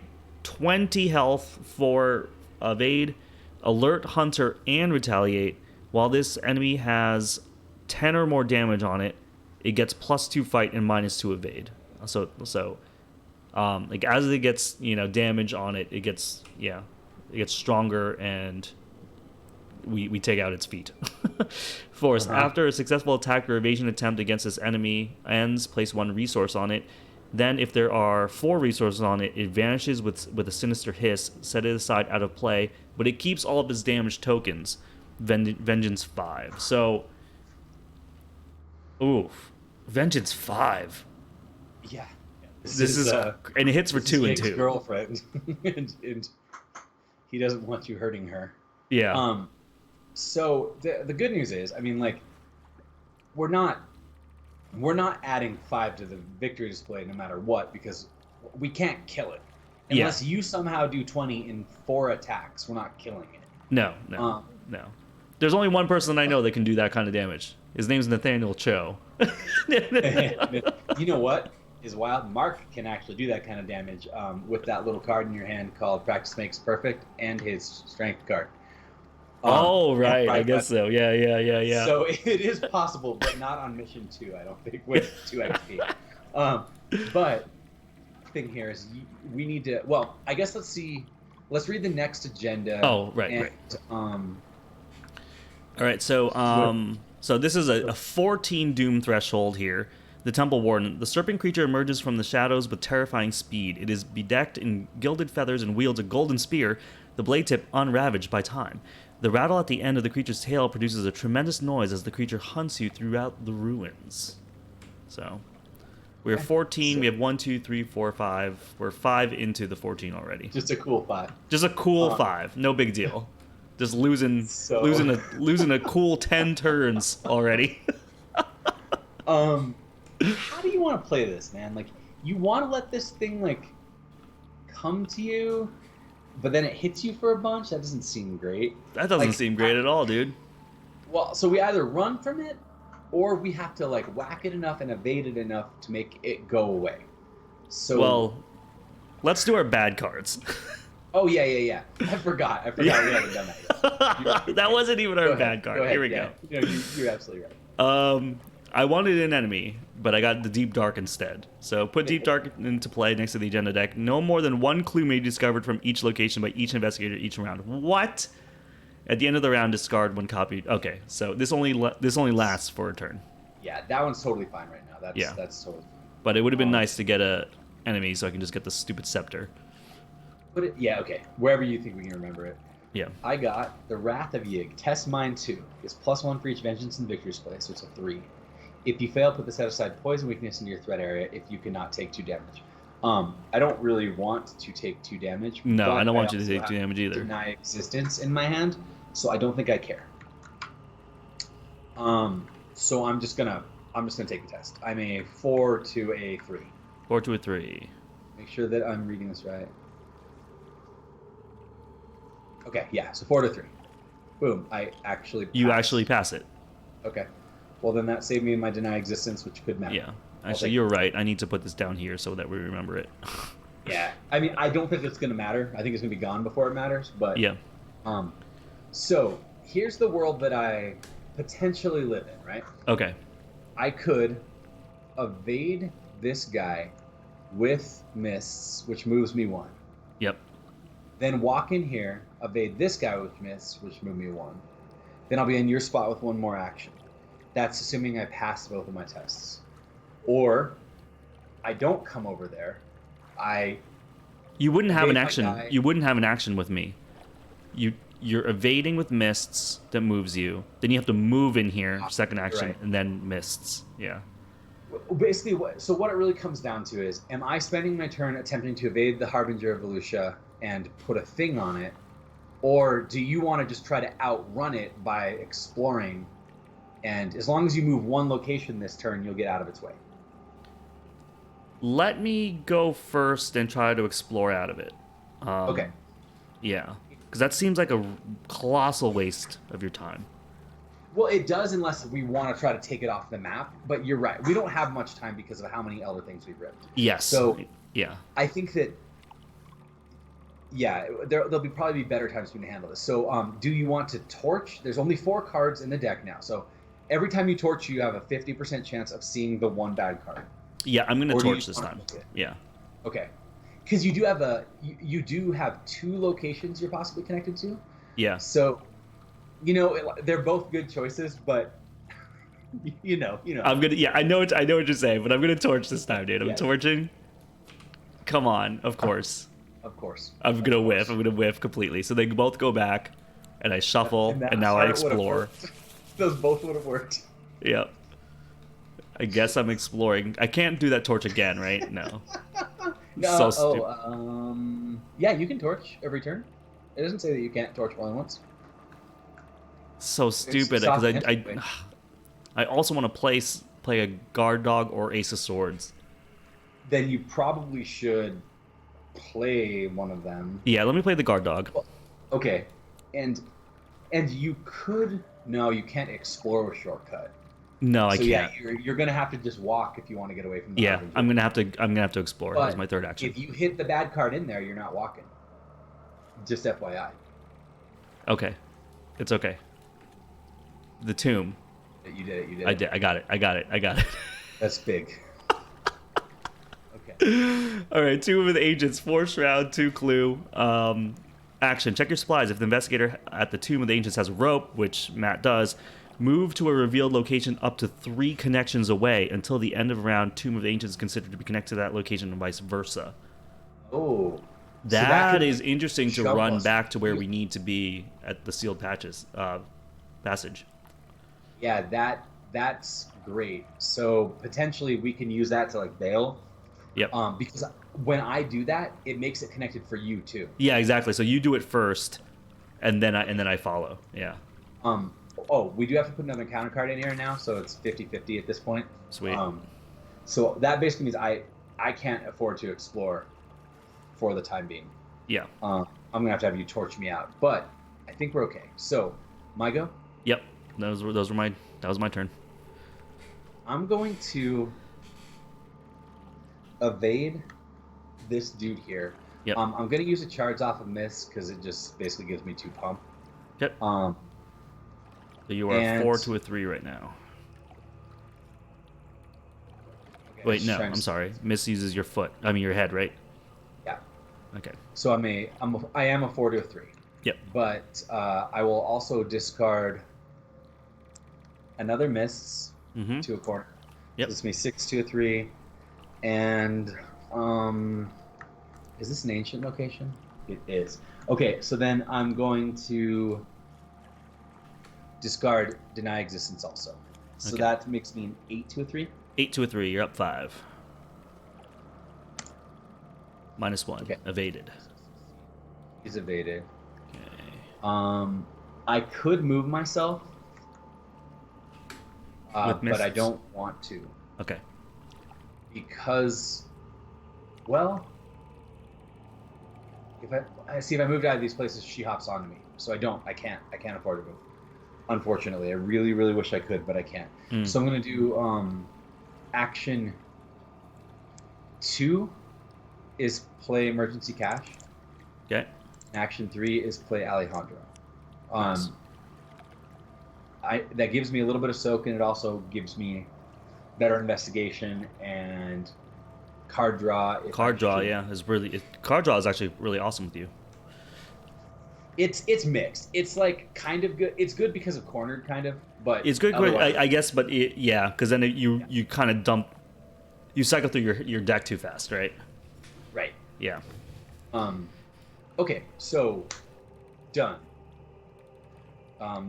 Speaker 2: 20 health for evade, alert, hunter, and retaliate. While this enemy has 10 or more damage on it, it gets +2 fight and -2 evade. So like as it gets damage on it, it gets stronger, and we take out its feet. Force. After a successful attack or evasion attempt against this enemy ends, place 1 resource on it. Then, if there are 4 resources on it, it vanishes with a sinister hiss. Set it aside out of play, but it keeps all of its damage tokens. Vengeance 5. So, oof, Vengeance 5.
Speaker 3: Yeah.
Speaker 2: This is and it hits for 2 and 2.
Speaker 3: Girlfriend, and he doesn't want you hurting her.
Speaker 2: Yeah.
Speaker 3: So the good news is, I mean, like, we're not adding 5 to the victory display no matter what, because we can't kill it unless you somehow do 20 in 4 attacks. We're not killing it.
Speaker 2: No. There's only one person I know that can do that kind of damage. His name's Nathaniel Cho.
Speaker 3: You know what is wild? Mark can actually do that kind of damage with that little card in your hand called Practice Makes Perfect and his Strength card.
Speaker 2: Right. I guess so. Yeah.
Speaker 3: So it is possible, but not on mission 2, I don't think, with 2 XP. But the thing here is we need to. Well, I guess let's read the next agenda.
Speaker 2: Oh, right. All right. So this is a 14 Doom threshold here. The Temple Warden. The serpent creature emerges from the shadows with terrifying speed. It is bedecked in gilded feathers and wields a golden spear, the blade tip unravaged by time. The rattle at the end of the creature's tail produces a tremendous noise as the creature hunts you throughout the ruins. So, we are 14. We have 1, 2, 3, 4, 5. We're 5 into the 14 already.
Speaker 3: Just a cool 5.
Speaker 2: Just a cool 5. No big deal. Just losing a cool 10 turns already.
Speaker 3: How do you want to play this, man? Like, you want to let this thing like come to you, but then it hits you for a bunch? That doesn't seem great.
Speaker 2: That doesn't seem great at all, dude.
Speaker 3: Well, so we either run from it, or we have to like whack it enough and evade it enough to make it go away. So,
Speaker 2: well, let's do our bad cards.
Speaker 3: Oh yeah. I forgot we haven't done that yet.
Speaker 2: That wasn't even our bad card. Here we go.
Speaker 3: No, you're absolutely right.
Speaker 2: I wanted an enemy, but I got the Deep Dark instead. So put Deep Dark into play next to the agenda deck. No more than 1 clue may be discovered from each location by each investigator each round. What? At the end of the round, discard 1 copy. Okay, so this only lasts for a turn.
Speaker 3: Yeah, that one's totally fine right now. That's totally fine.
Speaker 2: But it would have been nice to get a enemy so I can just get the stupid Scepter.
Speaker 3: Okay. Wherever you think we can remember it.
Speaker 2: Yeah.
Speaker 3: I got the Wrath of Yig. Test Mine 2. It's +1 for each vengeance and victory display, so it's a 3. If you fail, put the set aside poison weakness into your threat area if you cannot take 2 damage. I don't really want to take 2 damage.
Speaker 2: No, I don't want you to
Speaker 3: also
Speaker 2: take 2
Speaker 3: have
Speaker 2: damage either.
Speaker 3: Deny existence in my hand, so I don't think I care. So I'm just gonna take the test. I'm a 4 to a 3.
Speaker 2: 4 to a 3.
Speaker 3: Make sure that I'm reading this right. Okay, yeah, so 4 to 3. Boom, I actually passed.
Speaker 2: You actually pass it.
Speaker 3: Okay. Well, then that saved me my deny existence, which could matter.
Speaker 2: Yeah. Actually, you're right. I need to put this down here so that we remember it.
Speaker 3: Yeah. I mean, I don't think it's going to matter. I think it's going to be gone before it matters, but...
Speaker 2: Yeah.
Speaker 3: So, here's the world that I potentially live in, right?
Speaker 2: Okay.
Speaker 3: I could evade this guy with mists, which moves me 1.
Speaker 2: Yep.
Speaker 3: Then walk in here, evade this guy with mists, which move me 1. Then I'll be in your spot with 1 more action. That's assuming I passed both of my tests. Or I don't come over there.
Speaker 2: You wouldn't have an
Speaker 3: evade my
Speaker 2: action.
Speaker 3: guy.
Speaker 2: You wouldn't have an action with me. You're evading with mists that moves you. Then you have to move in here, second action,
Speaker 3: right.
Speaker 2: and then mists. Yeah.
Speaker 3: Basically, what it really comes down to is, am I spending my turn attempting to evade the Harbinger Volusia and put a thing on it, or do you want to just try to outrun it by exploring? And as long as you move 1 location this turn, you'll get out of its way.
Speaker 2: Let me go first and try to explore out of it.
Speaker 3: Okay.
Speaker 2: Yeah. Because that seems like a colossal waste of your time.
Speaker 3: Well, it does unless we want to try to take it off the map. But you're right. We don't have much time because of how many Elder things we've ripped.
Speaker 2: Yes.
Speaker 3: So,
Speaker 2: yeah.
Speaker 3: I think that, yeah, there'll probably be better times for me to handle this. So, do you want to torch? There's only 4 cards in the deck now. So, every time you torch, you have a 50% chance of seeing the 1 bad card.
Speaker 2: Yeah, I'm going to
Speaker 3: Or do you
Speaker 2: torch this
Speaker 3: want
Speaker 2: time.
Speaker 3: to look at-
Speaker 2: Yeah.
Speaker 3: Okay. Because you do have you do have 2 locations you're possibly connected to.
Speaker 2: Yeah.
Speaker 3: So, they're both good choices, but you know.
Speaker 2: I'm gonna. Yeah, I know what you're saying, but I'm gonna torch this time, dude. I'm torching. Come on, of course.
Speaker 3: Of course.
Speaker 2: I'm gonna whiff. I'm gonna whiff completely. So they both go back, and I shuffle, and now I explore.
Speaker 3: Those both would have worked.
Speaker 2: Yep. I guess I'm exploring. I can't do that torch again, right? No. So stupid.
Speaker 3: Yeah, you can torch every turn. It doesn't say that you can't torch more than once.
Speaker 2: So stupid because I also want to play a guard dog or ace of swords.
Speaker 3: Then you probably should play one of them.
Speaker 2: Yeah, let me play the guard dog.
Speaker 3: Okay, and you could you can't explore with shortcut.
Speaker 2: No, I can't.
Speaker 3: Yeah, you're gonna have to just walk if you want to get away from the Harbinger.
Speaker 2: I'm gonna have to explore. That's my third action.
Speaker 3: If you hit the bad card in there, you're not walking. Just FYI.
Speaker 2: Okay. It's okay. The tomb.
Speaker 3: You did it.
Speaker 2: I got it.
Speaker 3: That's big. Okay.
Speaker 2: All right, Tomb of the Ancients, 4 shroud, 2 clue. Action. Check your supplies. If the investigator at the Tomb of the Ancients has a rope, which Matt does, move to a revealed location up to 3 connections away until the end of round. Tomb of the Ancients is considered to be connected to that location and vice versa.
Speaker 3: Oh.
Speaker 2: That is interesting to run back to where we need to be at the sealed passage.
Speaker 3: Yeah, that's great. So potentially we can use that to bail.
Speaker 2: Yep.
Speaker 3: Because when I do that, it makes it connected for you too.
Speaker 2: Yeah, exactly. So you do it first, and then I follow. Yeah.
Speaker 3: Oh, we do have to put another counter card in here now, so it's 50-50 at this point.
Speaker 2: Sweet.
Speaker 3: So that basically means I can't afford to explore for the time being.
Speaker 2: Yeah.
Speaker 3: I'm gonna have to have you torch me out, but I think we're okay. So, my go.
Speaker 2: Yep. That was my turn.
Speaker 3: I'm going to evade this dude here.
Speaker 2: Yep.
Speaker 3: I'm going to use a charge off of miss because it just basically gives me 2 pump.
Speaker 2: Yep. So you are 4 to a 3 right now. Okay, wait, no, I'm sorry. Miss uses your foot. I mean your head, right?
Speaker 3: Yeah.
Speaker 2: Okay.
Speaker 3: So I am a 4 to a 3.
Speaker 2: Yep.
Speaker 3: But I will also discard another miss to a corner.
Speaker 2: Yep.
Speaker 3: So it's me 6 to a 3. And is this an ancient location? It is. Okay, so then I'm going to discard deny existence also. So
Speaker 2: Okay.
Speaker 3: that makes me an 8 to a 3.
Speaker 2: 8 to a 3. You're up 5. -1.
Speaker 3: Okay.
Speaker 2: Evaded.
Speaker 3: He's evaded.
Speaker 2: Okay.
Speaker 3: I could move myself,
Speaker 2: With
Speaker 3: but I
Speaker 2: missiles?
Speaker 3: don't want to
Speaker 2: Okay.
Speaker 3: because, well, if I move out of these places, she hops onto me. So I can't afford to move. Unfortunately, I really, really wish I could, but I can't. So I'm gonna do action 2 is play emergency cash.
Speaker 2: Okay.
Speaker 3: Action 3 is play Alejandro.
Speaker 2: Nice.
Speaker 3: That gives me a little bit of soak, and it also gives me better investigation and card draw.
Speaker 2: Card draw, yeah, is really card draw is actually really awesome with you.
Speaker 3: It's mixed. It's like kind of good. It's good because of cornered, kind of, but
Speaker 2: It's good,
Speaker 3: otherwise-
Speaker 2: I guess, but yeah, because then you kind of you cycle through your deck too fast, right?
Speaker 3: Right.
Speaker 2: Yeah.
Speaker 3: Okay, so done.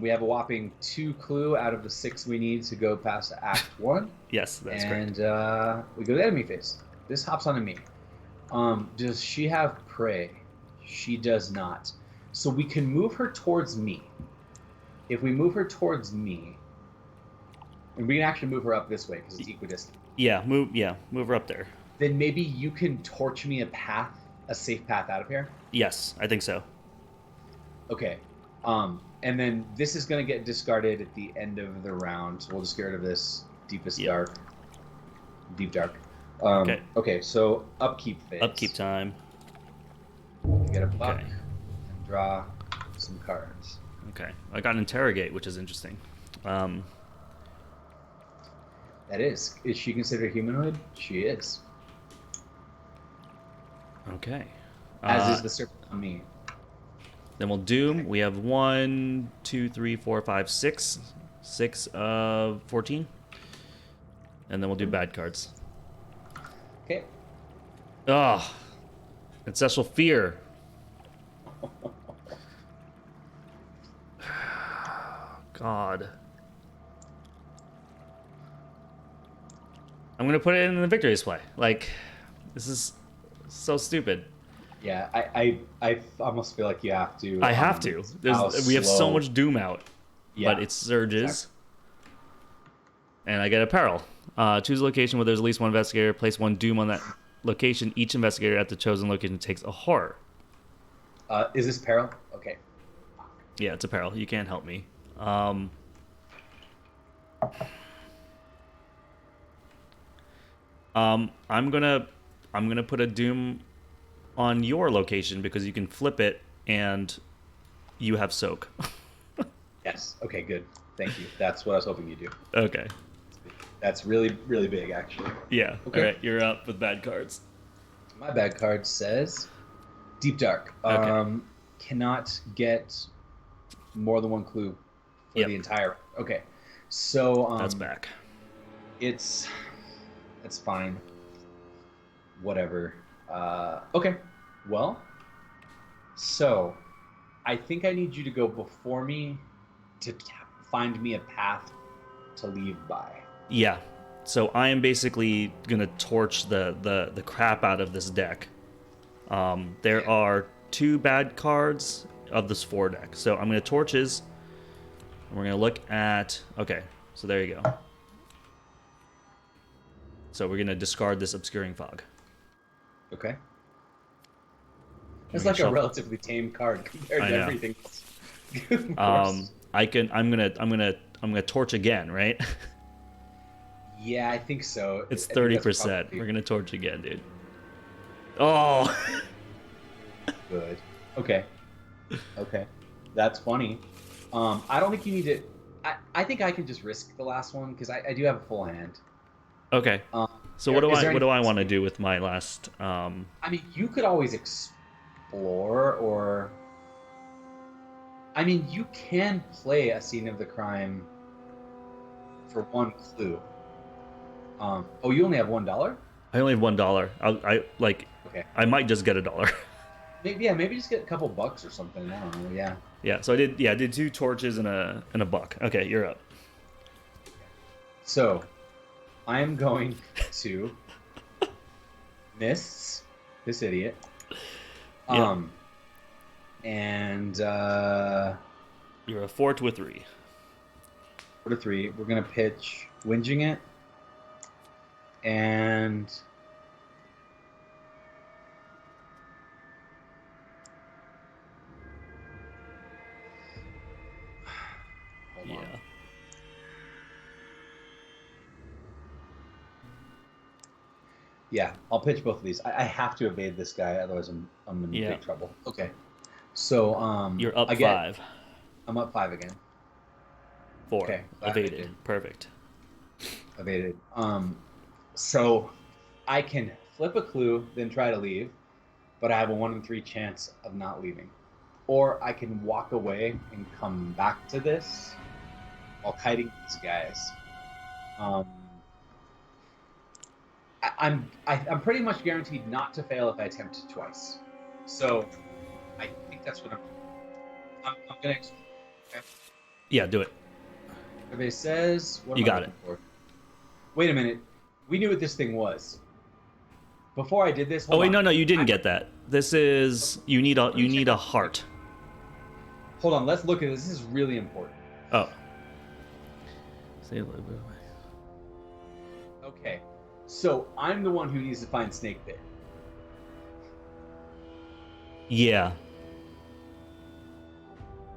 Speaker 3: We have a whopping 2 clue out of the 6 we need to go past Act 1.
Speaker 2: Yes, that's
Speaker 3: and
Speaker 2: correct.
Speaker 3: we go to the enemy phase. This hops onto me. Does she have prey? She does not. So we can move her towards me. If we move her towards me, and we can actually move her up this way because it's equidistant.
Speaker 2: Yeah, move her up there.
Speaker 3: Then maybe you can torch me a safe path out of here.
Speaker 2: Yes, I think so.
Speaker 3: Okay. And then this is going to get discarded at the end of the round. So we'll just get rid of this deep dark.
Speaker 2: Okay.
Speaker 3: Okay, so upkeep phase.
Speaker 2: Upkeep time.
Speaker 3: Get a buck
Speaker 2: Okay.
Speaker 3: and draw some cards.
Speaker 2: Okay, I got interrogate, which is interesting.
Speaker 3: That is. Is she considered humanoid? She is.
Speaker 2: Okay.
Speaker 3: As is the serpent on me.
Speaker 2: Then we'll Doom. We have 1, 2, 3, 4, 5, 6. 6 of 14. And then we'll do bad cards.
Speaker 3: Okay.
Speaker 2: Ugh. Ancestral Fear. God. I'm gonna put it in the victory display. Like, this is so stupid.
Speaker 3: Yeah, I almost feel like you have to.
Speaker 2: I have to. We have so much Doom out,
Speaker 3: Yeah,
Speaker 2: but it surges.
Speaker 3: exactly.
Speaker 2: And I get a peril. Choose a location where there's at least one investigator. Place 1 Doom on that location. Each investigator at the chosen location takes a horror.
Speaker 3: Is this peril? Okay.
Speaker 2: Yeah, it's a peril. You can't help me. I'm gonna put a Doom on your location because you can flip it and you have soak.
Speaker 3: Yes. Okay. Good. Thank you. That's what I was hoping you'd do.
Speaker 2: Okay.
Speaker 3: That's really, really big, actually.
Speaker 2: Yeah.
Speaker 3: Okay.
Speaker 2: All right. You're up with bad cards.
Speaker 3: My bad card says Deep Dark.
Speaker 2: Okay.
Speaker 3: Cannot get more than 1 clue for
Speaker 2: Yep.
Speaker 3: the entire. Okay. So
Speaker 2: That's back.
Speaker 3: It's fine. Whatever. Okay. Well, so I think I need you to go before me to find me a path to leave by.
Speaker 2: Yeah. So I am basically gonna torch the crap out of this deck. There are 2 bad cards of this 4 deck. So I'm gonna torches. And we're gonna look at. Okay. So there you go. So we're gonna discard this obscuring fog.
Speaker 3: Okay. It's
Speaker 2: gonna
Speaker 3: like a
Speaker 2: shuffle.
Speaker 3: relatively tame card compared
Speaker 2: I
Speaker 3: to
Speaker 2: know.
Speaker 3: everything else.
Speaker 2: I'm gonna torch again, right?
Speaker 3: Yeah, I think so.
Speaker 2: It's
Speaker 3: I think that's
Speaker 2: 30%.
Speaker 3: probably
Speaker 2: We're gonna torch again, dude. Oh.
Speaker 3: good. Okay. Okay. That's funny. I don't think you need to. I think I can just risk the last one because I do have a full hand.
Speaker 2: Okay. So what do I want to do with my last?
Speaker 3: I mean, you could always explore, or I mean, you can play a scene of the crime for 1 clue. Oh, you only have $1?
Speaker 2: I only have $1.
Speaker 3: Okay.
Speaker 2: I might just get $1.
Speaker 3: Maybe just get a couple bucks or something. I don't know. Yeah.
Speaker 2: Yeah. So I did 2 torches and a buck. Okay, you're up.
Speaker 3: So, I am going to miss this idiot.
Speaker 2: Yep.
Speaker 3: And
Speaker 2: You're a 4 to a 3.
Speaker 3: 4 to 3. We're gonna pitch whinging it, and hold on. Yeah, I'll pitch both of these. I have to evade this guy, otherwise I'm in big trouble. Okay. So
Speaker 2: you're up 5.
Speaker 3: I'm up 5 again.
Speaker 2: 4.
Speaker 3: Okay,
Speaker 2: Evaded. Perfect.
Speaker 3: Evaded. So I can flip a clue, then try to leave, but I have a 1 in 3 chance of not leaving. Or I can walk away and come back to this while kiting these guys. I'm pretty much guaranteed not to fail if I attempt it twice. So I think that's what I'm gonna. Okay.
Speaker 2: Yeah, do it.
Speaker 3: Survey says. What
Speaker 2: you
Speaker 3: am I
Speaker 2: got
Speaker 3: looking
Speaker 2: it.
Speaker 3: for? Wait a minute. We knew what this thing was. Before I did this.
Speaker 2: Oh wait, no, you didn't get that. This is you need a heart.
Speaker 3: Hold on, let's look at this. This is really important.
Speaker 2: Oh. Stay a little bit away.
Speaker 3: Okay, so I'm the one who needs to find Snake Pit.
Speaker 2: Yeah.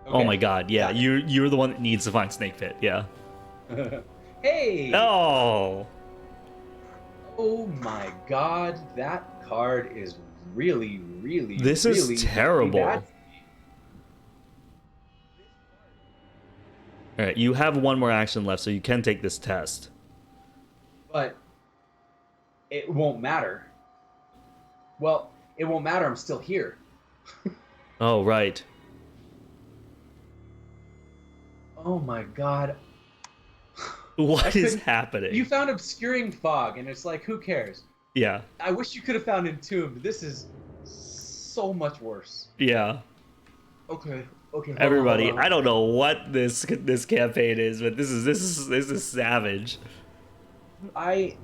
Speaker 3: Okay.
Speaker 2: Oh my God, yeah. You're the one that needs to find Snake Pit. Yeah.
Speaker 3: Hey!
Speaker 2: Oh.
Speaker 3: Oh my God, that card is really, really,
Speaker 2: This
Speaker 3: really,
Speaker 2: is terrible.
Speaker 3: really bad.
Speaker 2: All right, you have one more action left, so you can take this test.
Speaker 3: But it won't matter. Well, it won't matter. I'm still here.
Speaker 2: Oh, right.
Speaker 3: Oh my God.
Speaker 2: What is happening?
Speaker 3: You found Obscuring Fog, and it's like, who cares?
Speaker 2: Yeah.
Speaker 3: I wish you could have found Entombed. This is so much worse.
Speaker 2: Yeah.
Speaker 3: Okay.
Speaker 2: Everybody,
Speaker 3: hold on.
Speaker 2: I don't know what this campaign is, but this is savage.
Speaker 3: I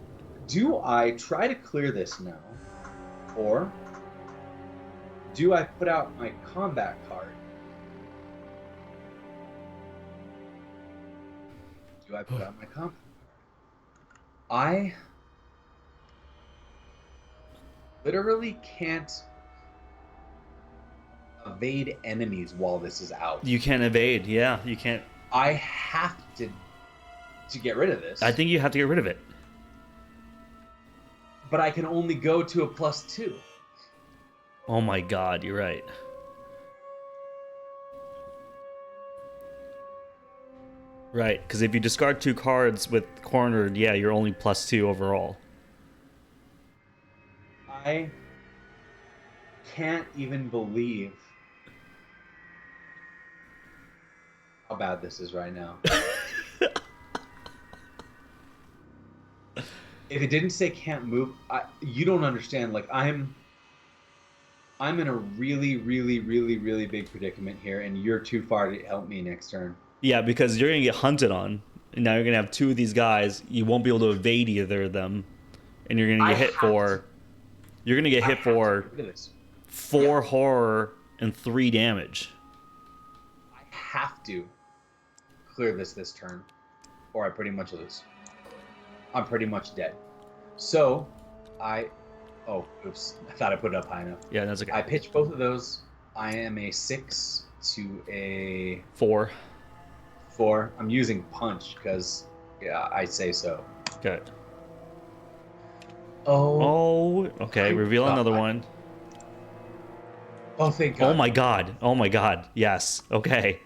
Speaker 3: try to clear this now, or do I put out my combat card? Do I put out my combat? I literally can't evade enemies while this is out.
Speaker 2: You can't evade. Yeah, you can't.
Speaker 3: I have to get rid of this.
Speaker 2: I think you have to get rid of it.
Speaker 3: But I can only go to a +2.
Speaker 2: Oh my God, you're right. Right, because if you discard 2 cards with cornered, yeah, you're only +2 overall.
Speaker 3: I can't even believe how bad this is right now. If it didn't say can't move, you don't understand. Like, I'm in a really, really, really, really big predicament here, and you're too far to help me next turn.
Speaker 2: Yeah, because you're gonna get hunted on, and now you're gonna have 2 of these guys. You won't be able to evade either of them, and you're gonna get hit for. You're gonna get hit for 4 horror and 3 damage.
Speaker 3: I have to clear this turn, or I pretty much lose. I'm pretty much dead. So, oh, oops. I thought I put it up high enough.
Speaker 2: Yeah, that's okay.
Speaker 3: I pitched both of those. I am a 6 to a
Speaker 2: 4.
Speaker 3: 4. I'm using punch because, yeah, I say so.
Speaker 2: Okay.
Speaker 3: Oh,
Speaker 2: okay. Reveal
Speaker 3: God.
Speaker 2: another one.
Speaker 3: Oh, thank God.
Speaker 2: Oh my God. Oh my God. Yes. Okay.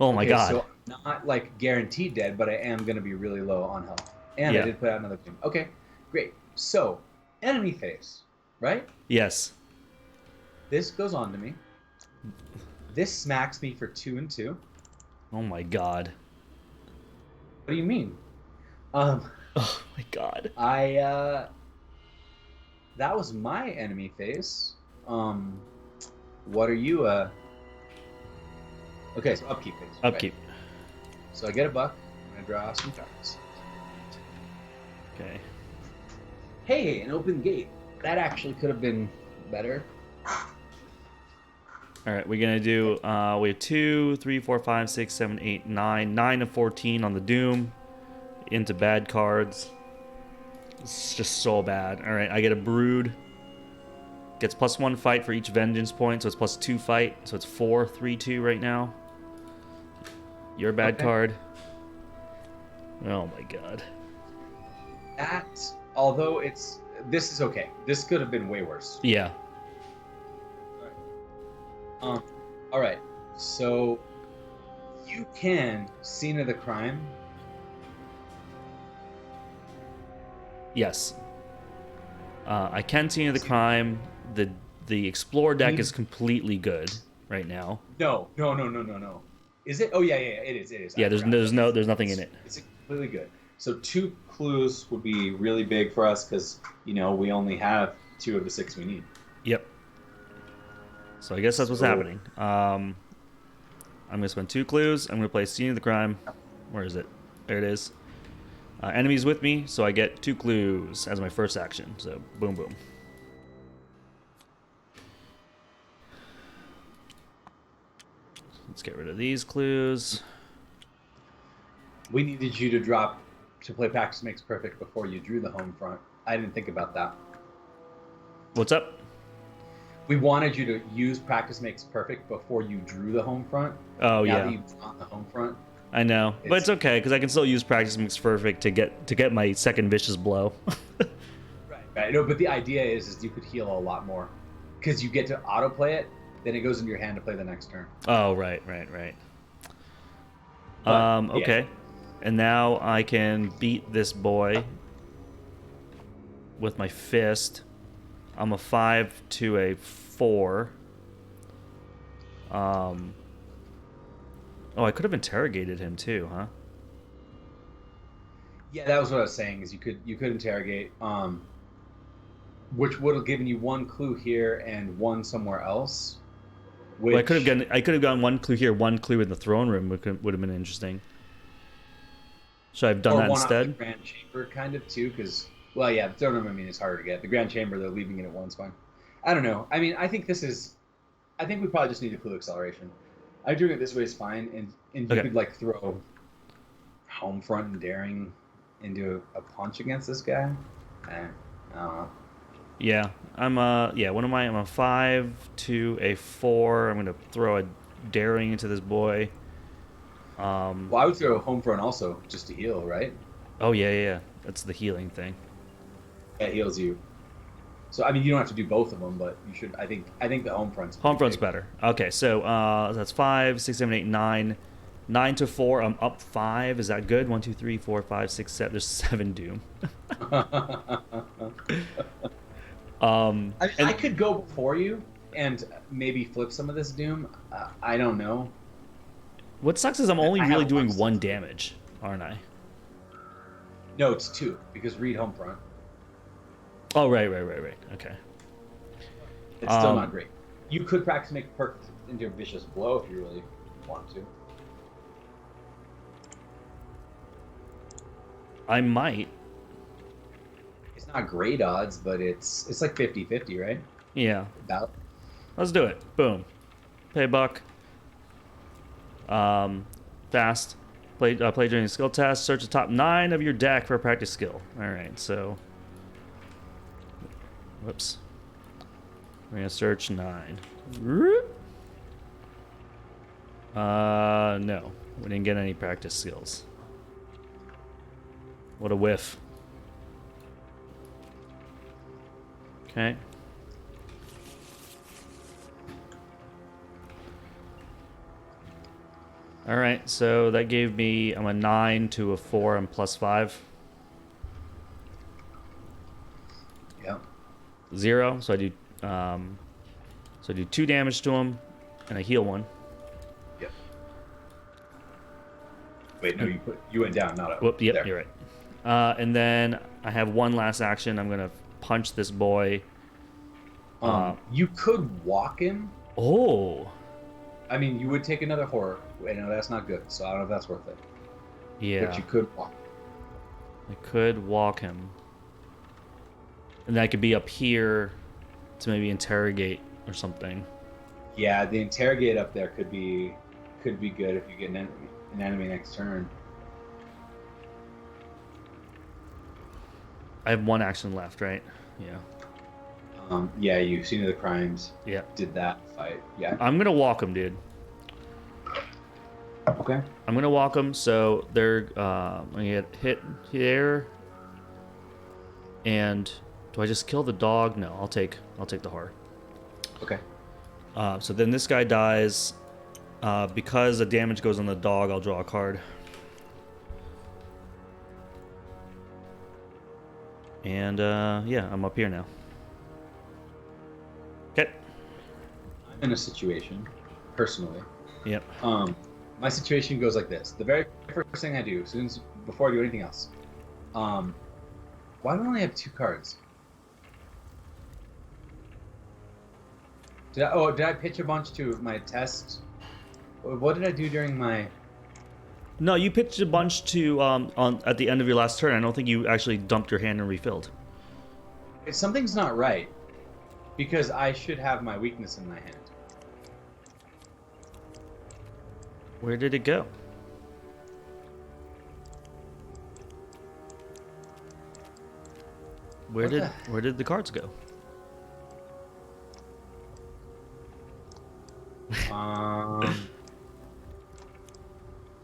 Speaker 2: Oh my God.
Speaker 3: So I'm not like guaranteed dead, but I am going to be really low on health. And I did put out another thing. Okay, great. So, enemy phase, right?
Speaker 2: Yes.
Speaker 3: This goes on to me. This smacks me for 2 and 2.
Speaker 2: Oh my God.
Speaker 3: What do you mean?
Speaker 2: Oh my God.
Speaker 3: That was my enemy phase. What are you? Okay, so upkeep phase.
Speaker 2: Upkeep.
Speaker 3: Right? So I get a buck. I'm gonna draw some cards.
Speaker 2: Okay.
Speaker 3: Hey, an open gate. That actually could have been better.
Speaker 2: All right, we're gonna do. We have 2, 3, 4, 5, 6, 7, 8, 9, 9 of 14 on the Doom. Into bad cards. It's just so bad. All right, I get a Brood. Gets +1 fight for each Vengeance point, so it's +2 fight. So it's 4, 3, 2 right now. You're a bad card. Oh my god.
Speaker 3: That, although this is okay. This could have been way worse.
Speaker 2: Yeah.
Speaker 3: All right. So you can scene of the crime.
Speaker 2: Yes. I can see the crime. The Explore deck is completely good right now.
Speaker 3: No. Is it? Oh yeah, it is.
Speaker 2: Yeah, there's nothing in it.
Speaker 3: It's completely good. So 2 clues would be really big for us because we only have 2 of the 6 we need.
Speaker 2: Yep. So I guess that's what's happening. I'm gonna spend 2 clues. I'm gonna play Scene of the Crime. Where is it? There it is. Enemies with me, so I get 2 clues as my first action. So boom, boom. Let's get rid of these clues.
Speaker 3: We needed you to play Practice Makes Perfect before you drew the home front. I didn't think about that.
Speaker 2: What's up?
Speaker 3: We wanted you to use Practice Makes Perfect before you drew the home front.
Speaker 2: Oh,
Speaker 3: now
Speaker 2: yeah.
Speaker 3: that you've drawn the home front.
Speaker 2: I know, but it's okay because I can still use Practice Makes Perfect to get my second vicious blow.
Speaker 3: Right. No, but the idea is you could heal a lot more because you get to autoplay it, then it goes into your hand to play the next turn.
Speaker 2: Oh, right.
Speaker 3: But,
Speaker 2: okay.
Speaker 3: Yeah.
Speaker 2: And now I can beat this boy with my fist. I'm a 5 to a 4. Oh, I could have interrogated him too, huh?
Speaker 3: Yeah, that was what I was saying. Is you could interrogate, which would have given you 1 clue here and 1 somewhere else. Which,
Speaker 2: Well, I could have gotten 1 clue here, 1 clue in the throne room would have been interesting. Should I have done that instead?
Speaker 3: The Grand Chamber, kind of too, because the throne room. I mean, it's harder to get. The Grand Chamber, though, leaving it at 1's fine. I don't know. I mean, I think we probably just need a clue acceleration. I doing it this way is fine, and you could throw home front and daring into a punch against this guy. I don't know.
Speaker 2: Yeah, what am I? I'm a 5 to a 4. I'm gonna throw a daring into this boy.
Speaker 3: Well, I would throw home front also just to heal, right?
Speaker 2: Oh yeah. That's the healing thing.
Speaker 3: That heals you. So I mean, you don't have to do both of them, but you should. I think the home front's
Speaker 2: better. Okay, so that's 5, 6, 7, 8, 9. 9 to 4. I'm up 5. Is that good? 1, 2, 3, 4, 5, 6, 7. There's 7 Doom.
Speaker 3: I could go before you and maybe flip some of this Doom. I don't know.
Speaker 2: What sucks is I'm only really doing 1 damage, aren't I?
Speaker 3: No, it's 2 because read home front.
Speaker 2: Oh, right. Okay.
Speaker 3: It's still not great. You could practice make perfect into a vicious blow if you really want to.
Speaker 2: I might.
Speaker 3: It's not great odds, but it's like 50-50, right?
Speaker 2: Yeah.
Speaker 3: About.
Speaker 2: Let's do it. Boom. Pay buck. Fast. Play during the skill test. Search the top 9 of your deck for a practice skill. All right, so. Whoops. We're gonna search 9. No, we didn't get any practice skills. What a whiff. Okay. All right, so that gave me, I'm a 9 to a 4, I'm +5.
Speaker 3: Yeah.
Speaker 2: 0, so I do 2 damage to him, and I heal 1.
Speaker 3: Yep. Wait, no, you went down, not up.
Speaker 2: Whoop, yep,
Speaker 3: there.
Speaker 2: You're right. And then I have 1 last action. I'm gonna punch this boy.
Speaker 3: You could walk him.
Speaker 2: Oh.
Speaker 3: I mean, you would take another horror. I know that's not good, so I don't know if that's worth it.
Speaker 2: Yeah.
Speaker 3: But you could walk.
Speaker 2: I could walk him. And I could be up here to maybe interrogate or something.
Speaker 3: Yeah, the interrogate up there could be good if you get an enemy next turn.
Speaker 2: I have one action left, right? Yeah.
Speaker 3: Yeah, you've seen the crimes.
Speaker 2: Yeah.
Speaker 3: Did that fight? Yeah.
Speaker 2: I'm gonna walk him, dude.
Speaker 3: Okay.
Speaker 2: I'm gonna walk them, so they're I'm gonna get hit here. And do I just kill the dog? No, I'll take the heart.
Speaker 3: Okay.
Speaker 2: So then this guy dies. Because the damage goes on the dog, I'll draw a card. And yeah, I'm up here now. Okay.
Speaker 3: I'm in a situation, personally.
Speaker 2: Yep.
Speaker 3: My situation goes like this. The very first thing I do, before I do anything else, why do I only have 2 cards? Did I pitch a bunch to my test? What did I do during my...
Speaker 2: No, you pitched a bunch to at the end of your last turn. I don't think you actually dumped your hand and refilled.
Speaker 3: Something's not right, because I should have my weakness in my hand.
Speaker 2: Where did it go? Where did the cards go?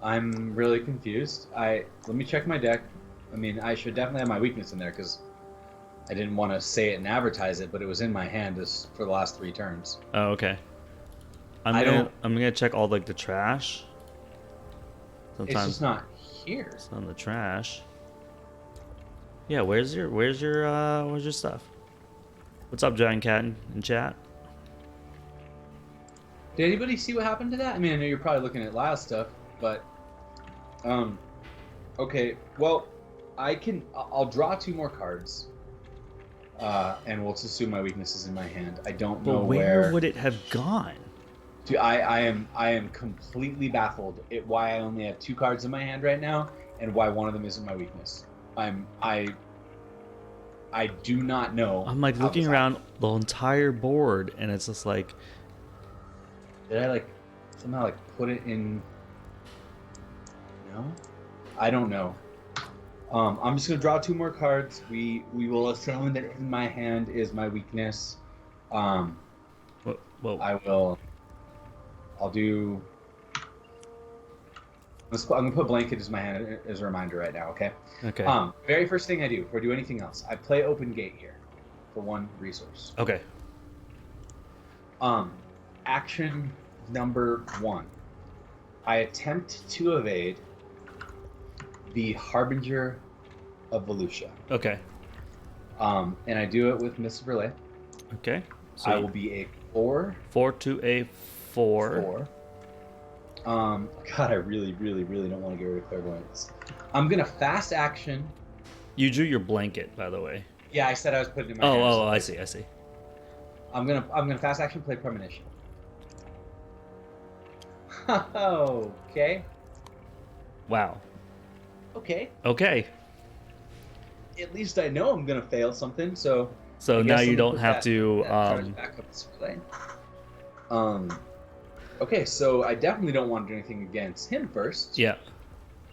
Speaker 3: I'm really confused. Let me check my deck. I mean, I should definitely have my weakness in there because I didn't want to say it and advertise it, but it was in my hand for the last 3 turns.
Speaker 2: Oh, okay. I'm gonna check all like the trash. Sometimes
Speaker 3: it's just not here.
Speaker 2: It's on the trash. Yeah, where's your stuff? What's up, Giant Cat in chat?
Speaker 3: Did anybody see what happened to that? I mean, I know you're probably looking at Lyle's stuff, but okay. Well, I'll draw 2 more cards, and we'll just assume my weakness is in my hand. I don't know
Speaker 2: where would it have gone?
Speaker 3: Dude, I am completely baffled at why I only have 2 cards in my hand right now, and why one of them isn't my weakness. I do not know.
Speaker 2: I'm like looking around the entire board, and it's just like,
Speaker 3: did I somehow put it in? No, I don't know. I'm just gonna draw 2 more cards. We will assume that in my hand is my weakness.
Speaker 2: Whoa.
Speaker 3: I'll do. I'm gonna put blanket as my hand as a reminder right now. Okay.
Speaker 2: Okay.
Speaker 3: Very first thing I do before I do anything else, I play open gate here for 1 resource.
Speaker 2: Okay.
Speaker 3: Action number 1. I attempt to evade the Harbinger of Volusia.
Speaker 2: Okay.
Speaker 3: And I do it with Miss Relay.
Speaker 2: Okay. So
Speaker 3: I will be a 4.
Speaker 2: 4 to a 4.
Speaker 3: God, I really, really, really don't want to get rid of clairvoyance. I'm gonna fast action.
Speaker 2: You drew your blanket, by the way.
Speaker 3: Yeah, I said I was putting it in my hand.
Speaker 2: Oh, I see.
Speaker 3: I'm gonna fast action play premonition. Okay.
Speaker 2: Wow.
Speaker 3: Okay.
Speaker 2: Okay.
Speaker 3: At least I know I'm gonna fail something, so.
Speaker 2: So now you don't have to.
Speaker 3: Back up this play. Okay, so I definitely don't want to do anything against him first.
Speaker 2: Yeah.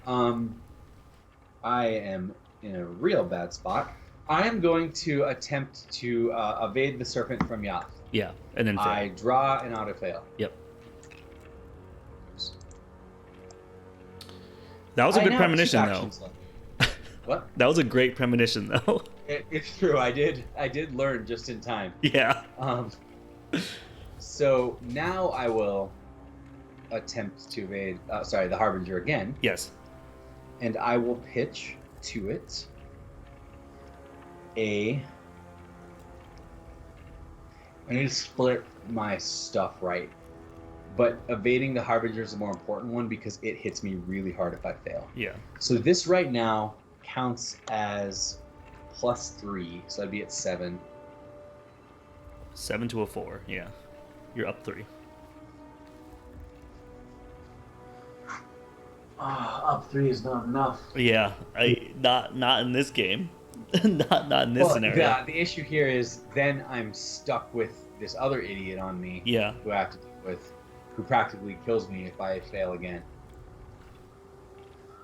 Speaker 3: I am in a real bad spot. I am going to attempt to evade the serpent from Yath.
Speaker 2: Yeah, and then fail.
Speaker 3: I draw an auto fail.
Speaker 2: Yep. That was a good premonition, though.
Speaker 3: What?
Speaker 2: That was a great premonition, though.
Speaker 3: It's true. I did learn just in time.
Speaker 2: Yeah.
Speaker 3: So now I will attempt to evade. The Harbinger again.
Speaker 2: Yes.
Speaker 3: And I will pitch to it I need to split my stuff right. But evading the Harbinger is the more important one because it hits me really hard if I fail.
Speaker 2: Yeah.
Speaker 3: So this right now counts as +3, so I'd be at 7.
Speaker 2: 7 to a 4, yeah. You're up 3.
Speaker 3: Up 3 is not enough.
Speaker 2: Yeah, not in this game. not in this
Speaker 3: Well,
Speaker 2: scenario.
Speaker 3: the issue here is then I'm stuck with this other idiot on me.
Speaker 2: Yeah.
Speaker 3: Who I have to deal with, who practically kills me if I fail again.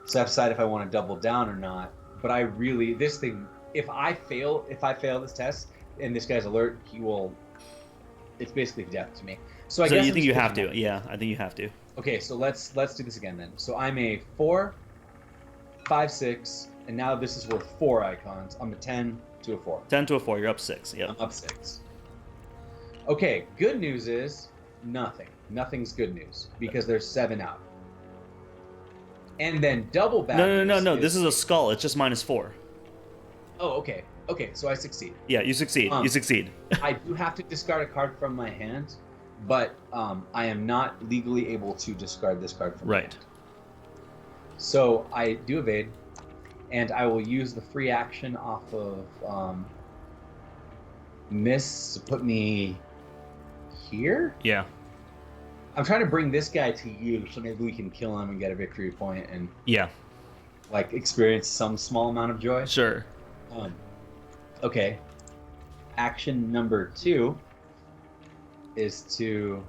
Speaker 3: So I have to decide if I want to double down or not. But I really, this thing, if I fail this test and this guy's alert, he will. It's basically death to me. So I guess
Speaker 2: You think you have to? Yeah, I think you have to.
Speaker 3: Okay, so let's do this again then. So I'm a 4, 5, 6, and now this is worth 4 icons. I'm a 10 to a 4.
Speaker 2: 10 to a 4. You're up 6. Yep.
Speaker 3: I'm up 6. Okay, good news is nothing. Nothing's good news because there's 7 out. And then double back.
Speaker 2: No. This is a skull. It's just -4.
Speaker 3: Oh, okay. Okay, so I succeed.
Speaker 2: Yeah, you succeed. You succeed.
Speaker 3: I do have to discard a card from my hand, but I am not legally able to discard this card from my hand. So I do evade, and I will use the free action off of miss to put me here.
Speaker 2: Yeah.
Speaker 3: I'm trying to bring this guy to you, so maybe we can kill him and get a victory point and like experience some small amount of joy.
Speaker 2: Sure.
Speaker 3: Okay. Action number 2 is to.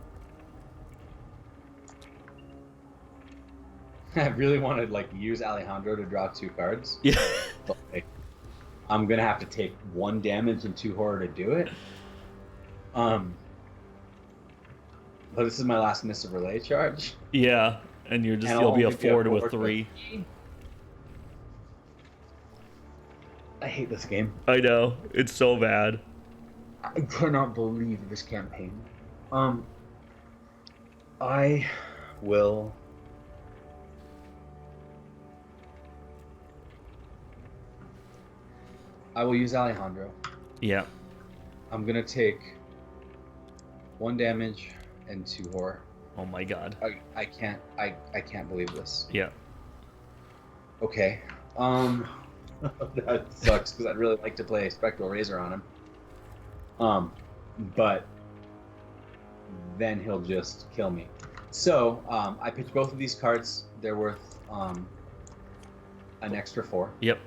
Speaker 3: I really want to like use Alejandro to draw 2 cards.
Speaker 2: Yeah.
Speaker 3: But, like, I'm gonna have to take 1 damage and 2 horror to do it. But this is my last missive relay charge.
Speaker 2: Yeah, and you'll be a 4 to a 3.
Speaker 3: I hate this game.
Speaker 2: I know, it's so bad.
Speaker 3: I cannot believe this campaign. I will. I will use Alejandro.
Speaker 2: Yeah.
Speaker 3: I'm gonna take 1 damage and 2 horror.
Speaker 2: Oh my god.
Speaker 3: I can't believe this.
Speaker 2: Yeah.
Speaker 3: Okay. That sucks because I'd really like to play Spectral Razor on him. But then he'll just kill me. So I picked both of these cards. They're worth an extra 4.
Speaker 2: Yep.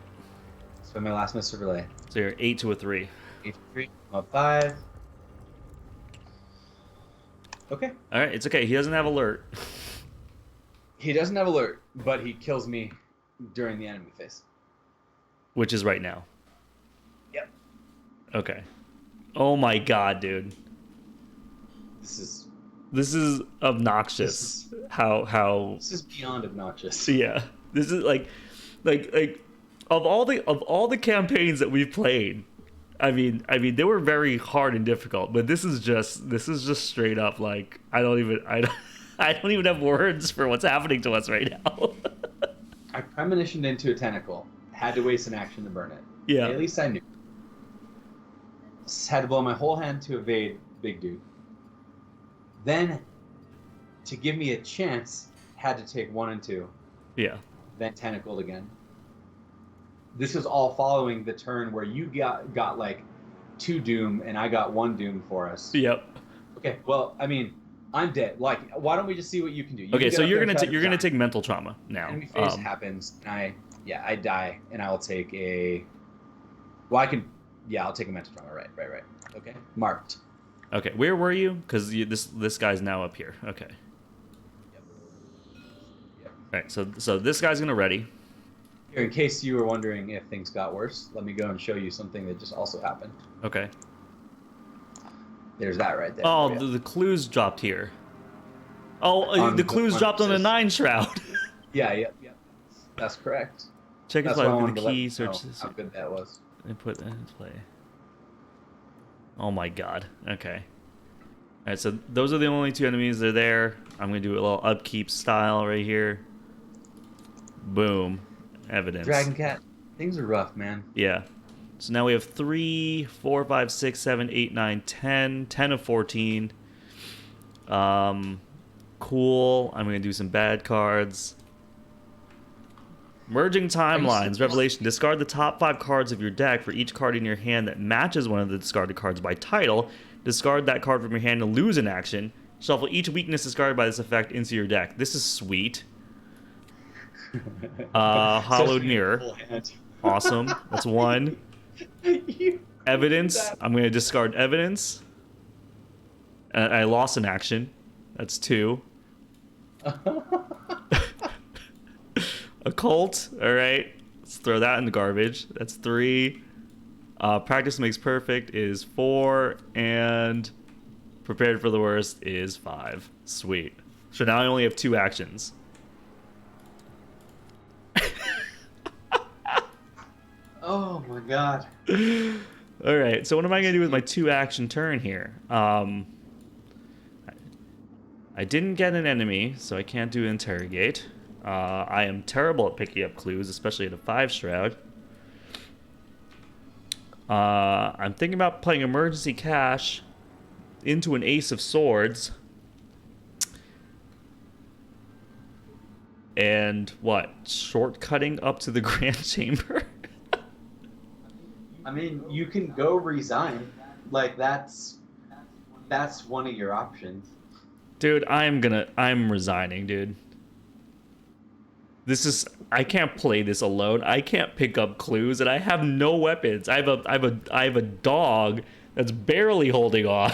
Speaker 3: So my last missive relay.
Speaker 2: So you're 8 to a 3.
Speaker 3: 8 to 3. I'm up 5. Okay.
Speaker 2: All right, it's okay. He doesn't have alert.
Speaker 3: He doesn't have alert, but he kills me during the enemy phase.
Speaker 2: Which is right now.
Speaker 3: Yep.
Speaker 2: Okay. Oh my god, dude.
Speaker 3: This
Speaker 2: is obnoxious. How
Speaker 3: This is beyond obnoxious.
Speaker 2: Yeah. This is like of all the campaigns that we've played, I mean they were very hard and difficult, but this is just straight up like I don't even have words for what's happening to us right now.
Speaker 3: I premonitioned into a tentacle. Had to waste an action to burn it.
Speaker 2: Yeah.
Speaker 3: At least I knew. Had to blow my whole hand to evade big dude. Then, to give me a chance, had to take 1 and 2.
Speaker 2: Yeah.
Speaker 3: Then tentacled again. This was all following the turn where you got like 2 doom and I got 1 doom for us.
Speaker 2: Yep.
Speaker 3: Okay. Well, I mean, I'm dead. Like, why don't we just see what you can do?
Speaker 2: Okay, so you're gonna take mental trauma now.
Speaker 3: Enemy phase happens, and I die, and I will take a. Well, I'll take a mental trauma. Right. Okay, marked.
Speaker 2: Okay, where were you? Because this guy's now up here. Okay.
Speaker 3: Yep.
Speaker 2: All right, so this guy's gonna ready.
Speaker 3: Here, in case you were wondering if things got worse, let me go and show you something that just also happened.
Speaker 2: Okay.
Speaker 3: There's that right there.
Speaker 2: Oh, the clues dropped here. Oh, the clues dropped on the 9 shroud.
Speaker 3: Yeah. That's correct.
Speaker 2: Check
Speaker 3: That's
Speaker 2: his
Speaker 3: why I
Speaker 2: life
Speaker 3: wanted
Speaker 2: with
Speaker 3: to
Speaker 2: the key.
Speaker 3: let you
Speaker 2: Search
Speaker 3: know
Speaker 2: this.
Speaker 3: how good that was.
Speaker 2: And put that in play. Oh my god. Okay. Alright, so those are the only 2 enemies that are there. I'm going to do a little upkeep style right here. Boom. Evidence.
Speaker 3: Dragon Cat, things are rough, man.
Speaker 2: Yeah. So now we have 3, 4, 5, 6, 7, 8, 9, 10. 10 of 14. Cool. I'm going to do some bad cards. Merging timelines. Revelation. Discard the top 5 cards of your deck for each card in your hand that matches one of the discarded cards by title. Discard that card from your hand and lose an action. Shuffle each weakness discarded by this effect into your deck. This is sweet. Hollowed
Speaker 3: Especially
Speaker 2: mirror.
Speaker 3: full hand.
Speaker 2: Awesome. That's one.
Speaker 3: You
Speaker 2: Evidence.
Speaker 3: did
Speaker 2: I'm going to discard evidence. I lost an action. That's two. Occult. All right. Let's throw that in the garbage. That's three. Practice makes perfect is four. And prepared for the worst is five. Sweet. So now I only have two actions.
Speaker 3: Oh my god.
Speaker 2: All right. So what am I going to do with my two action turn here? I didn't get an enemy, so I can't do interrogate. I am terrible at picking up clues, especially at a 5 shroud. I'm thinking about playing emergency cash into an ace of swords. And what? Shortcutting up to the Grand Chamber?
Speaker 3: I mean, you can go resign. Like that's one of your options.
Speaker 2: Dude, I'm resigning, dude. I can't play this alone. I can't pick up clues, and I have no weapons. I have a dog that's barely holding on.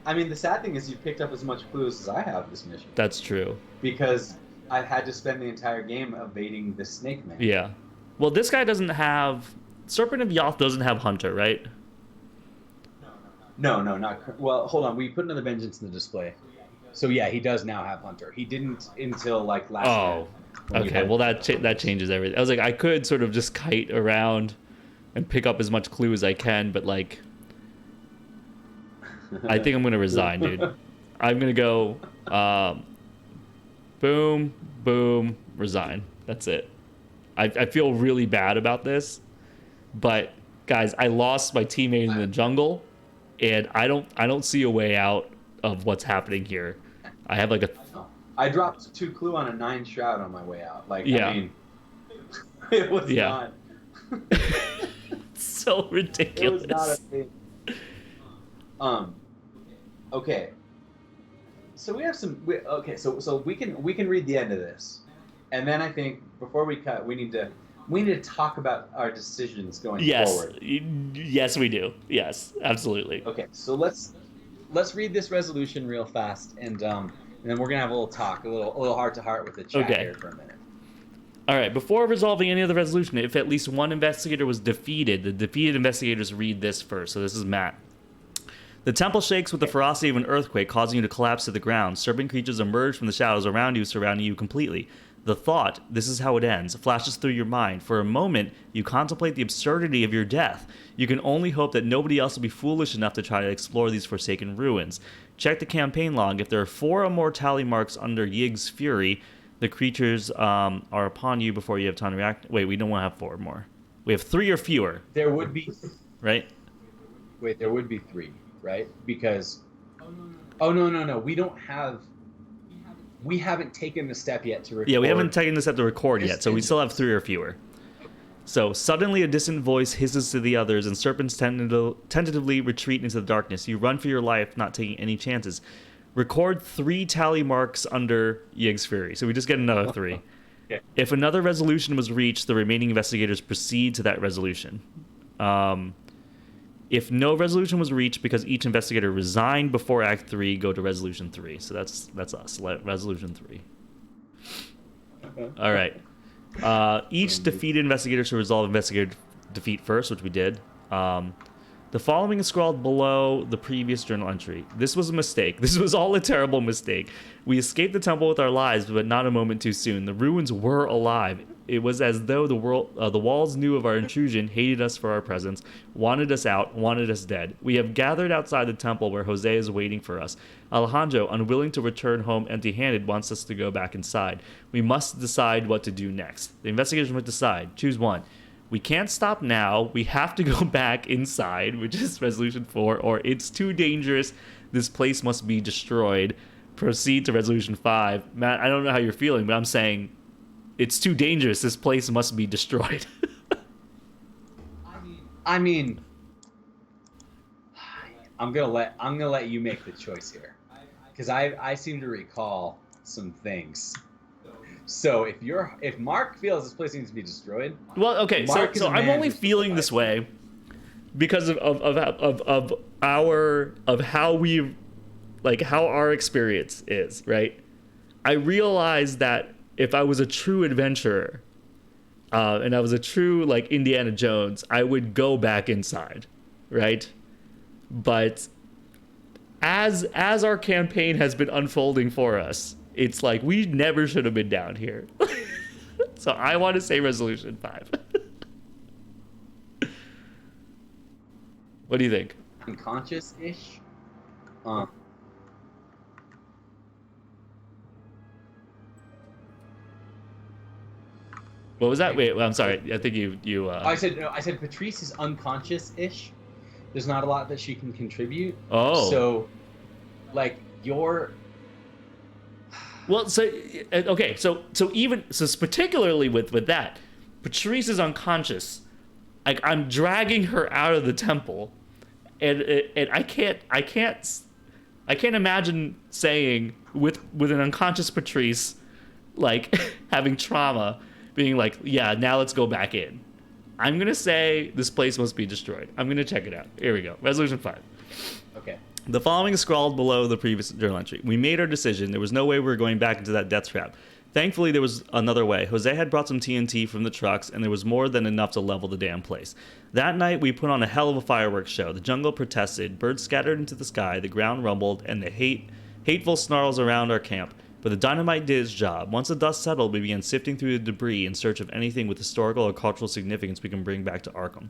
Speaker 3: I mean, the sad thing is you picked up as much clues as I have this mission.
Speaker 2: That's true.
Speaker 3: Because I've had to spend the entire game evading the snake man.
Speaker 2: Yeah. Well, this guy doesn't have... Serpent of Yoth doesn't have Hunter, right?
Speaker 3: No, not... Well, hold on. We put another vengeance in the display. So yeah, he does now have Hunter. He didn't until like last
Speaker 2: Oh.
Speaker 3: turn.
Speaker 2: Okay, well that changes everything. I was like, I could sort of just kite around and pick up as much clue as I can, but like... I think I'm going to resign, dude. I'm going to go... boom, boom, resign. That's it. I feel really bad about this, but guys, I lost my teammate in the jungle, and I don't see a way out of what's happening here. I have like a...
Speaker 3: I dropped 2 clue on a 9 shroud on my way out. Like,
Speaker 2: Yeah.
Speaker 3: I mean, it was not...
Speaker 2: It's so ridiculous.
Speaker 3: It was not a thing. Okay. So we have some... So we can read the end of this. And then I think before we cut, we need to talk about our decisions going forward.
Speaker 2: Yes, we do. Yes, absolutely.
Speaker 3: Okay, so let's read this resolution real fast, and then we're gonna have a little talk, a little heart to heart with the chat here for a minute.
Speaker 2: All right. Before resolving any of the resolution, if at least one investigator was defeated, the defeated investigators read this first. So this is Matt. The temple shakes with the ferocity of an earthquake, causing you to collapse to the ground. Serpent creatures emerge from the shadows around you, surrounding you completely. The thought, this is how it ends, flashes through your mind. For a moment, you contemplate the absurdity of your death. You can only hope that nobody else will be foolish enough to try to explore these forsaken ruins. Check the campaign log. If there are 4 or more tally marks under Yig's fury, the creatures are upon you before you have time to react. Wait, we don't want to have 4 or more. We have 3 or fewer.
Speaker 3: There would be...
Speaker 2: Right?
Speaker 3: Wait, there would be 3, right? Because... Oh, no. We don't have... We haven't taken the step yet to record.
Speaker 2: Yeah, we haven't taken the step to record yet, so we still have 3 or fewer. So, suddenly a distant voice hisses to the others, and serpents tentatively retreat into the darkness. You run for your life, not taking any chances. Record 3 tally marks under Yig's fury. So we just get another 3.
Speaker 3: Okay.
Speaker 2: If another resolution was reached, the remaining investigators proceed to that resolution. If no resolution was reached because each investigator resigned before Act 3, go to Resolution 3. So that's us. Resolution 3. All right. Each defeated investigator should resolve investigator defeat first, which we did. The following is scrawled below the previous journal entry. This was a mistake. This was all a terrible mistake. We escaped the temple with our lives, but not a moment too soon. The ruins were alive. It was as though the walls knew of our intrusion, hated us for our presence, wanted us out, wanted us dead. We have gathered outside the temple where Jose is waiting for us. Alejandro, unwilling to return home empty-handed, wants us to go back inside. We must decide what to do next. The investigators must decide. Choose one. We can't stop now. We have to go back inside, which is Resolution 4, or it's too dangerous. This place must be destroyed. Proceed to Resolution 5. Matt, I don't know how you're feeling, but I'm saying it's too dangerous. This place must be destroyed.
Speaker 3: I mean, I'm gonna let you make the choice here, because I seem to recall some things. So if Mark feels this place needs to be destroyed,
Speaker 2: Well, okay,
Speaker 3: Mark is
Speaker 2: so
Speaker 3: a
Speaker 2: I'm
Speaker 3: man
Speaker 2: only
Speaker 3: who's
Speaker 2: feeling this way because of how we, like, how our experience is, right? I realized that if I was a true adventurer, and I was a true, like, Indiana Jones, I would go back inside, right? But as our campaign has been unfolding for us, it's like we never should have been down here. So I want to say Resolution 5. What do you think?
Speaker 3: unconscious-ish.
Speaker 2: What was that? Wait, I'm sorry. I think you.
Speaker 3: I said Patrice is unconscious-ish. There's not a lot that she can contribute.
Speaker 2: Oh.
Speaker 3: So, like, you're...
Speaker 2: Well, so okay, so particularly with that, Patrice is unconscious. Like, I'm dragging her out of the temple, and I can't imagine saying with an unconscious Patrice, like, having trauma, being like, yeah, now let's go back in. I'm gonna say this place must be destroyed. I'm gonna check it out. Here we go. Resolution 5.
Speaker 3: Okay.
Speaker 2: The following is scrawled below the previous journal entry. We made our decision. There was no way we were going back into that death trap. Thankfully, there was another way. Jose had brought some TNT from the trucks, and there was more than enough to level the damn place. That night, we put on a hell of a fireworks show. The jungle protested, birds scattered into the sky, the ground rumbled, and the hateful snarls around our camp. But the dynamite did its job. Once the dust settled, we began sifting through the debris in search of anything with historical or cultural significance we can bring back to Arkham.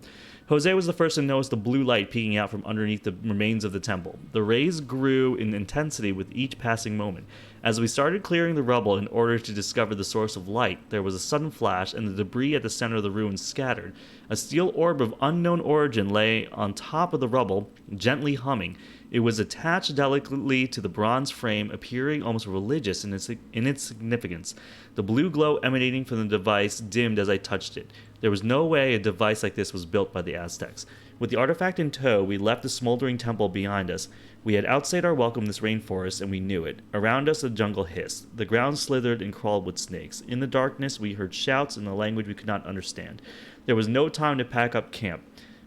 Speaker 2: Jose was the first to notice the blue light peeking out from underneath the remains of the temple. The rays grew in intensity with each passing moment. As we started clearing the rubble in order to discover the source of light, there was a sudden flash, and the debris at the center of the ruins scattered. A steel orb of unknown origin lay on top of the rubble, gently humming. It was attached delicately to the bronze frame, appearing almost religious in its significance. The blue glow emanating from the device dimmed as I touched it. There was no way a device like this was built by the Aztecs. With the artifact in tow, we left the smoldering temple behind us. We had outstayed our welcome in this rainforest, and we knew it. Around us, the jungle hissed. The ground slithered and crawled with snakes. In the darkness, we heard shouts in a language we could not understand. There was no time to pack up camp.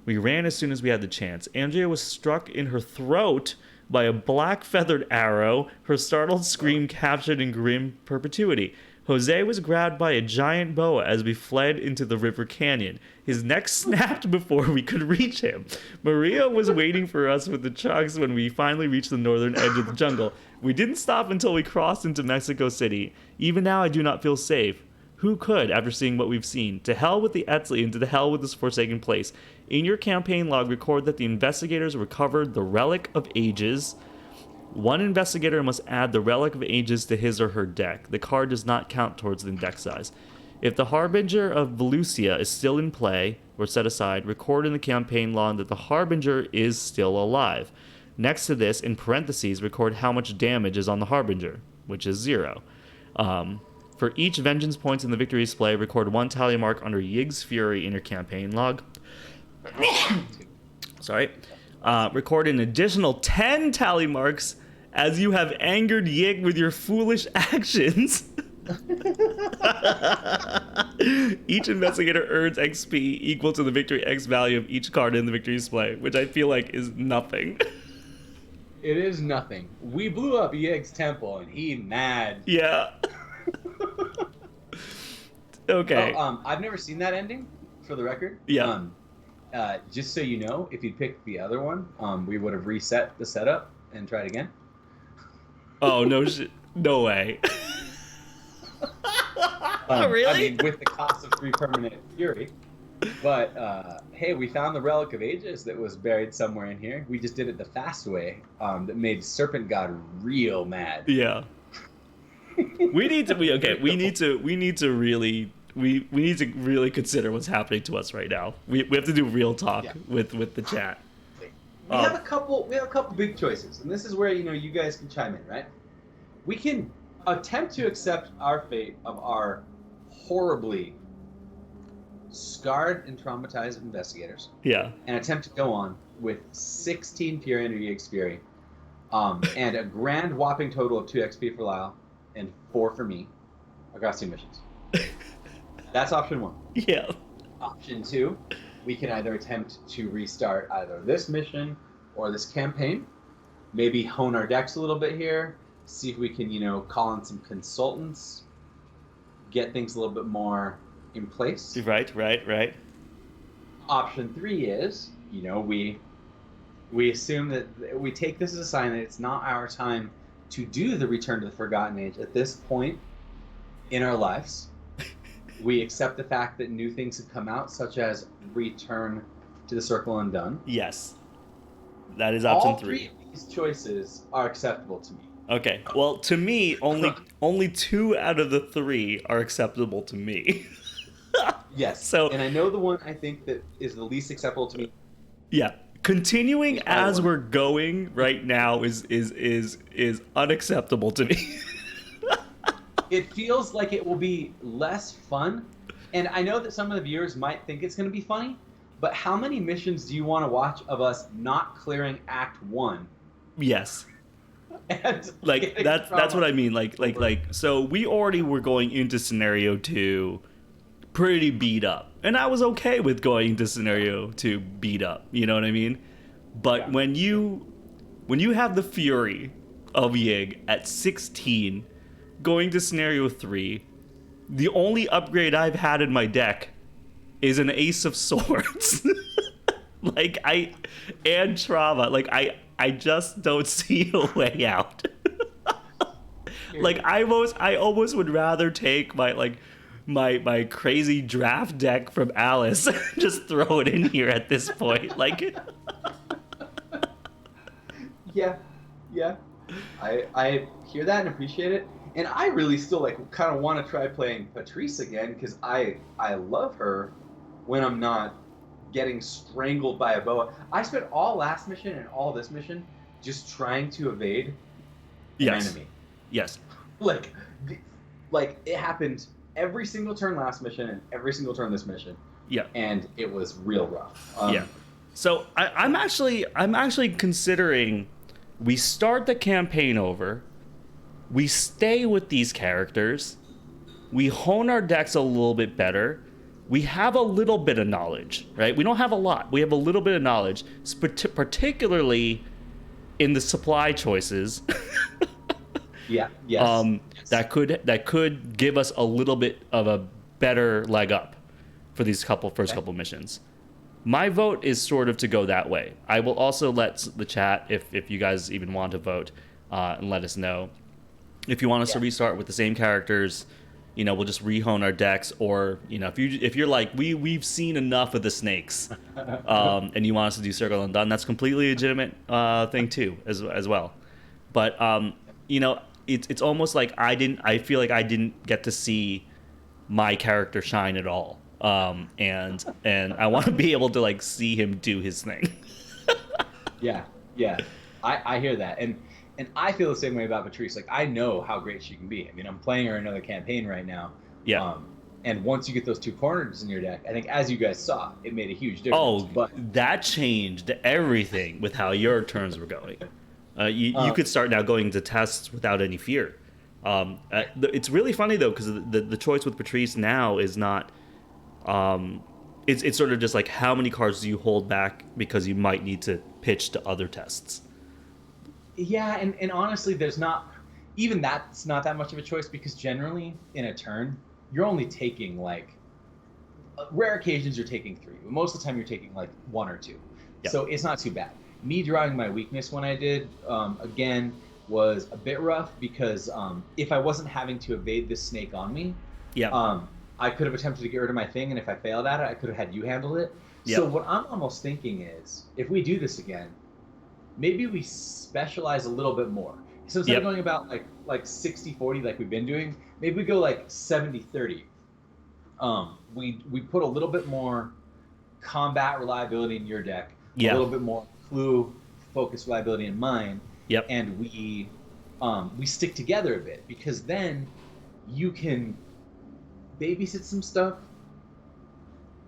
Speaker 2: We ran as soon as we had the chance. Andrea was struck in her throat by a black feathered arrow, her startled scream captured in grim perpetuity. Jose was grabbed by a giant boa as we fled into the river canyon. His neck snapped before we could reach him. Maria was waiting for us with the trucks when we finally reached the northern edge of the jungle. We didn't stop until we crossed into Mexico City. Even now I do not feel safe. Who could, after seeing what we've seen? To hell with the Eztli and to the hell with this forsaken place. In your campaign log, record that the investigators recovered the Relic of Ages. One investigator must add the Relic of Ages to his or her deck. The card does not count towards the deck size. If the Harbinger of Volusia is still in play, or set aside, record in the campaign log that the Harbinger is still alive. Next to this, in parentheses, record how much damage is on the Harbinger, which is 0. For each vengeance points in the victory display, record 1 tally mark under Yig's Fury in your campaign log. Sorry. Record an additional 10 tally marks as you have angered Yig with your foolish actions. Each investigator earns XP equal to the victory X value of each card in the victory display, which I feel like is nothing.
Speaker 3: It is nothing. We blew up Yig's temple and he mad.
Speaker 2: Yeah. Okay.
Speaker 3: Oh, I've never seen that ending, for the record.
Speaker 2: Yeah.
Speaker 3: Just so you know, if you picked the other one, we would have reset the setup and tried again.
Speaker 2: Oh, no shit. No way. Really?
Speaker 3: I mean, with the cost of 3 permanent fury. But, hey, we found the Relic of Ages that was buried somewhere in here. We just did it the fast way, that made Serpent God real mad.
Speaker 2: Yeah. We need to really consider what's happening to us right now. We have to do real talk with the chat.
Speaker 3: We have a couple big choices, and this is where you guys can chime in, right? We can attempt to accept our fate of our horribly scarred and traumatized investigators.
Speaker 2: Yeah.
Speaker 3: And attempt to go on with 16 pure energy XP, and a grand whopping total of 2 XP for Lyle and 4 for me. I got 2 missions. That's option 1.
Speaker 2: Yeah.
Speaker 3: Option 2, we can either attempt to restart either this mission or this campaign. Maybe hone our decks a little bit here. See if we can, call in some consultants. Get things a little bit more in place.
Speaker 2: Right.
Speaker 3: Option 3 is, we assume that we take this as a sign that it's not our time to do the Return to the Forgotten Age at this point in our lives. We accept the fact that new things have come out, such as Return to the Circle Undone.
Speaker 2: Yes. That is option 3.
Speaker 3: All 3 of these choices are acceptable to me.
Speaker 2: Okay. Well, to me, only 2 out of the 3 are acceptable to me.
Speaker 3: Yes.
Speaker 2: So,
Speaker 3: and I know the one I think that is the least acceptable to me.
Speaker 2: Yeah. Continuing as we're going right now is unacceptable to me.
Speaker 3: It feels like it will be less fun, and I know that some of the viewers might think it's going to be funny, but how many missions do you want to watch of us not clearing Act 1?
Speaker 2: Yes.
Speaker 3: And
Speaker 2: Like that's what I mean. Like so we already were going into scenario 2 pretty beat up. And I was okay with going into scenario 2 beat up, you know what I mean? But when you have the fury of Yig at 16 going to scenario 3, the only upgrade I've had in my deck is an Ace of Swords. And Trauma. I just don't see a way out. I almost would rather take my crazy draft deck from Alice and just throw it in here at this point.
Speaker 3: Yeah. I hear that and appreciate it. And I really still kind of want to try playing Patrice again, because I love her when I'm not getting strangled by a boa. I spent all last mission and all this mission just trying to evade an enemy.
Speaker 2: Yes.
Speaker 3: It happened every single turn last mission and every single turn this mission.
Speaker 2: Yeah.
Speaker 3: And it was real rough.
Speaker 2: Yeah. So I'm actually considering we start the campaign over, we stay with these characters, we hone our decks a little bit better, we have a little bit of knowledge, right? We don't have a lot. We have a little bit of knowledge, particularly in the supply choices.
Speaker 3: Yeah. Yes.
Speaker 2: That could give us a little bit of a better leg up for these first couple missions. My vote is sort of to go that way. I will also let the chat, if you guys even want to vote, and let us know. If you want us to restart with the same characters, we'll just rehone our decks, or if you're like we've seen enough of the snakes, and you want us to do Circle Undone, that's completely legitimate thing too as well. But it's almost like I feel like I didn't get to see my character shine at all, and I want to be able to see him do his thing.
Speaker 3: Yeah, I hear that, and I feel the same way about Patrice. I know how great she can be. I mean, I'm playing her in another campaign right now.
Speaker 2: Yeah.
Speaker 3: And once you get those 2 corners in your deck, I think, as you guys saw, it made a huge difference.
Speaker 2: Oh,
Speaker 3: but
Speaker 2: that changed everything with how your turns were going. You could start now going to tests without any fear. It's really funny, though, because the choice with Patrice now is not... It's sort of just how many cards do you hold back because you might need to pitch to other tests.
Speaker 3: Yeah, and honestly, there's not... Even that's not that much of a choice, because generally, in a turn, you're only taking, rare occasions you're taking 3, but most of the time you're taking, 1 or 2. Yep. So it's not too bad. Me drawing my weakness when I did, again, was a bit rough, because if I wasn't having to evade this snake on me, I could have attempted to get rid of my thing, and if I failed at it, I could have had you handle it. Yep. So what I'm almost thinking is, if we do this again, maybe we specialize a little bit more. So instead of going about like 60-40 like we've been doing, maybe we go 70-30. We put a little bit more combat reliability in your deck, a little bit more clue focus reliability in mine, and we stick together a bit, because then you can babysit some stuff.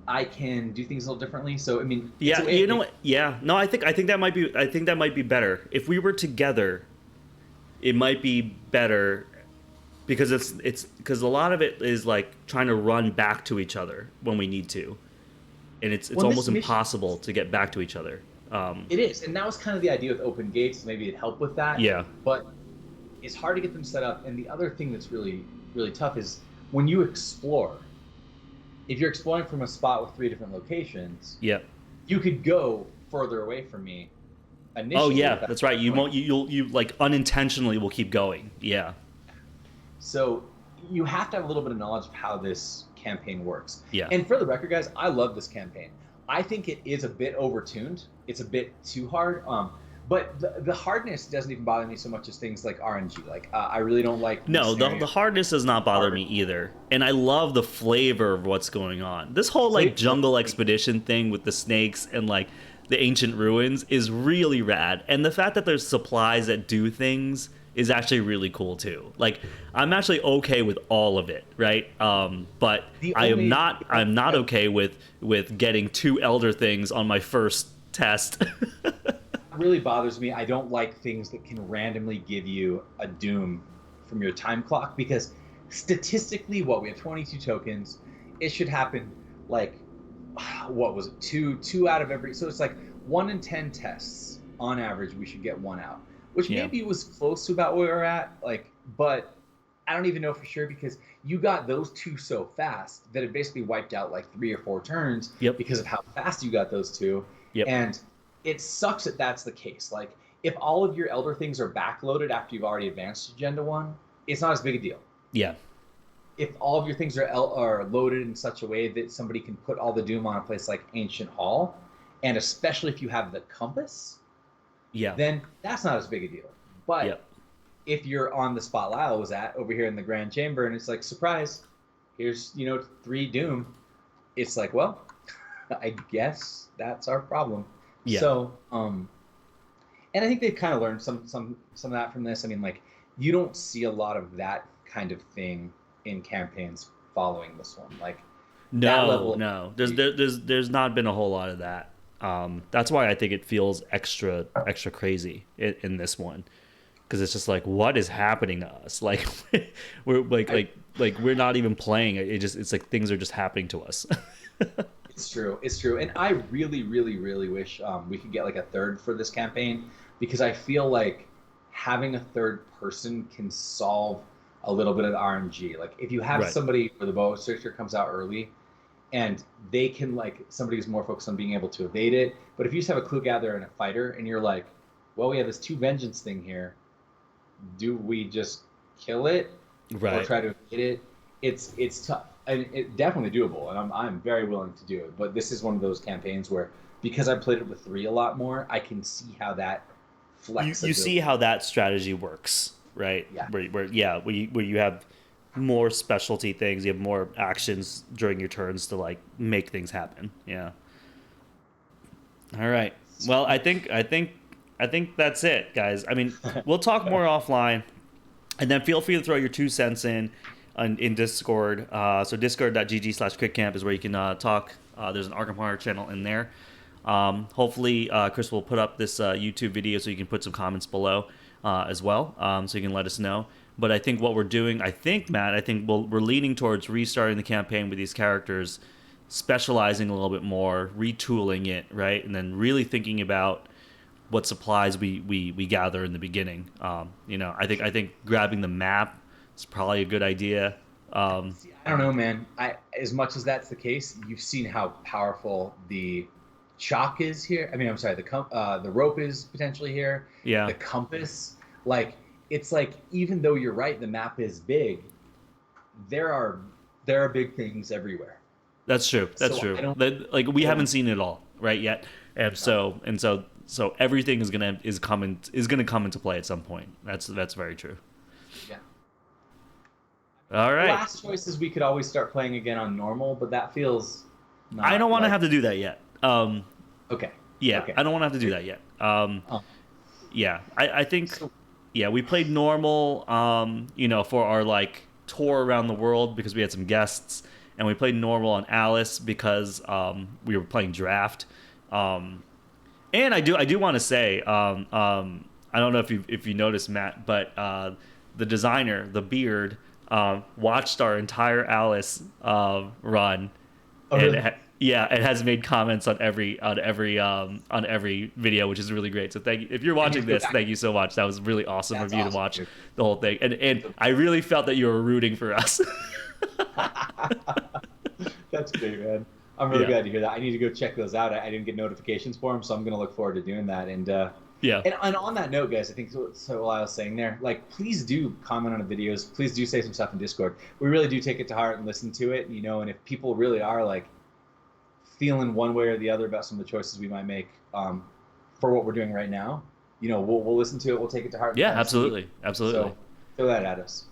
Speaker 3: I can do things a little differently. So I mean,
Speaker 2: you know what? Yeah, no, I think that might be better. If we were together, it might be better. because it's because a lot of it is like trying to run back to each other when we need to, and it's almost impossible to get back to each other.
Speaker 3: It is, and that was kind of the idea with open gates. Maybe it helped with that.
Speaker 2: Yeah.
Speaker 3: But it's hard to get them set up. And the other thing that's really, really tough is when you explore. If you're exploring from a spot with 3 different locations, you could go further away from me. Initially,
Speaker 2: oh yeah, that's right. You like unintentionally will keep going. Yeah.
Speaker 3: So you have to have a little bit of knowledge of how this campaign works.
Speaker 2: Yeah.
Speaker 3: And for the record, guys, I love this campaign. I think it is a bit overtuned. It's a bit too hard. But the hardness doesn't even bother me so much as things like RNG. Like I really don't like.
Speaker 2: No, the hardness does not bother me either. And I love the flavor of what's going on. This whole like jungle expedition thing with the snakes and like the ancient ruins is really rad. And the fact that there's supplies that do things is actually really cool too. Like I'm actually okay with all of it, right? But I'm not okay with getting 2 elder things on my first test.
Speaker 3: Really bothers me. I don't like things that can randomly give you a doom from your time clock, because statistically, we have 22 tokens. It should happen like, what was it? Two out of every. So it's like 1 in 10 tests on average. We should get 1 out, which maybe was close to about where we're at. Like, but I don't even know for sure, because you got those 2 so fast that it basically wiped out like 3 or 4 turns because of how fast you got those 2. And it sucks that that's the case. Like, if all of your Elder things are backloaded after you've already advanced to Agenda 1, it's not as big a deal.
Speaker 2: Yeah.
Speaker 3: If all of your things are loaded in such a way that somebody can put all the Doom on a place like Ancient Hall, and especially if you have the compass, then that's not as big a deal. But if you're on the spot Lyle was at over here in the Grand Chamber, and it's like, surprise, here's 3 Doom, it's like, well, I guess that's our problem. Yeah. So, and I think they've kind of learned some of that from this. I mean, like, you don't see a lot of that kind of thing in campaigns following this one. Like,
Speaker 2: no. There's not been a whole lot of that. That's why I think it feels extra crazy in this one, because it's just like, what is happening to us? Like, we're like we're not even playing. It's like things are just happening to us.
Speaker 3: It's true. And I really, really, really wish we could get like a third for this campaign, because I feel like having a third person can solve a little bit of the RNG. Like, if you have somebody where the bow restrictor comes out early and they can, like, somebody who's more focused on being able to evade it. But if you just have a clue gatherer and a fighter and you're like, well, we have this 2 vengeance thing here. Do we just kill it or try to evade it? It's tough. And it's definitely doable, and I'm very willing to do it. But this is one of those campaigns where, because I played it with 3 a lot more, I can see how that flexibility.
Speaker 2: You see how that strategy works, right?
Speaker 3: Yeah.
Speaker 2: Where you have more specialty things, you have more actions during your turns to like make things happen. Yeah. All right. Well, I think that's it, guys. I mean, we'll talk more offline, and then feel free to throw your 2 cents in Discord. So discord.gg/critcamp is where you can talk. There's an Arkham Horror channel in there. Hopefully Chris will put up this YouTube video so you can put some comments below as well, so you can let us know. But I think what we're doing, Matt, we're leaning towards restarting the campaign with these characters, specializing a little bit more, retooling it, right? And then really thinking about what supplies we gather in the beginning. I think grabbing the map, it's probably a good idea.
Speaker 3: I don't know, man. As much as that's the case, you've seen how powerful the chalk is here. I mean, I'm sorry, the rope is potentially here.
Speaker 2: Yeah.
Speaker 3: The compass, like, it's like, even though you're right, the map is big, there are big things everywhere.
Speaker 2: That's true. Like, we haven't seen it all right yet, and so everything is gonna come into play at some point. That's very true.
Speaker 3: Yeah.
Speaker 2: All right.
Speaker 3: Last choice is we could always start playing again on normal, but that feels.
Speaker 2: I don't want to have to do that yet.
Speaker 3: Okay.
Speaker 2: Yeah,
Speaker 3: okay.
Speaker 2: I don't want to have to do that yet. Yeah, I think. Yeah, we played normal. For our like tour around the world because we had some guests, and we played normal on Alice because we were playing draft. And I do want to say, I don't know if you noticed, Matt, but the designer, the beard, watched our entire Alice run,
Speaker 3: Oh,
Speaker 2: and
Speaker 3: really?
Speaker 2: yeah, it has made comments on every video, which is really great. So thank you if you're
Speaker 3: I need
Speaker 2: watching
Speaker 3: to go
Speaker 2: this.
Speaker 3: back.
Speaker 2: Thank you so much. That was really awesome
Speaker 3: That's
Speaker 2: of you to
Speaker 3: awesome,
Speaker 2: watch
Speaker 3: dude.
Speaker 2: the whole thing, and I really felt that you were rooting for us.
Speaker 3: That's great, man. I'm really
Speaker 2: Yeah.
Speaker 3: glad to hear that. I need to go check those out. I didn't get notifications for them, so I'm going to look forward to doing that.
Speaker 2: Yeah.
Speaker 3: And on that note, guys, I think so what I was saying there, like, please do comment on the videos. Please do say some stuff in Discord. We really do take it to heart and listen to it, and if people really are, like, feeling one way or the other about some of the choices we might make for what we're doing right now, we'll listen to it. We'll take it to heart.
Speaker 2: Yeah,
Speaker 3: And
Speaker 2: absolutely.
Speaker 3: see.
Speaker 2: Absolutely.
Speaker 3: So throw that at us.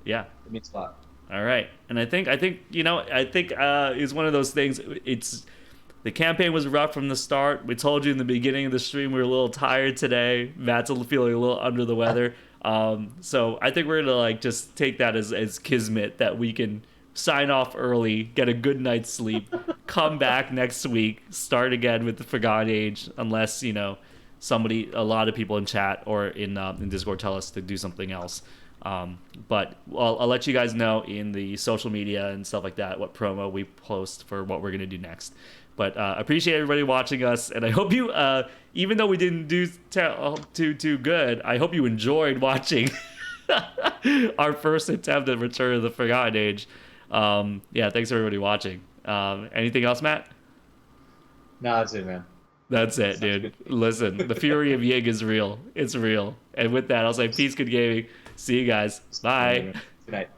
Speaker 2: Yeah.
Speaker 3: It means a lot.
Speaker 2: All right. And I think it's one of those things. The campaign was rough from the start. We told you in the beginning of the stream we were a little tired today. Matt's feeling a little under the weather. So I think we're gonna just take that as kismet that we can sign off early, get a good night's sleep, come back next week, start again with the Forgotten Age, unless a lot of people in chat or in Discord tell us to do something else. But I'll let you guys know in the social media and stuff like that what promo we post for what we're gonna do next. But appreciate everybody watching us, and I hope you, even though we didn't do too good, I hope you enjoyed watching our first attempt at Return of the Forgotten Age. Yeah, thanks everybody watching. Anything else, Matt?
Speaker 3: No, that's it, man.
Speaker 2: That's it,
Speaker 3: Sounds
Speaker 2: dude.
Speaker 3: good.
Speaker 2: Listen, the fury of Yig is real. It's real. And with that, I'll say peace, good gaming. See you guys. Bye.
Speaker 3: Good night.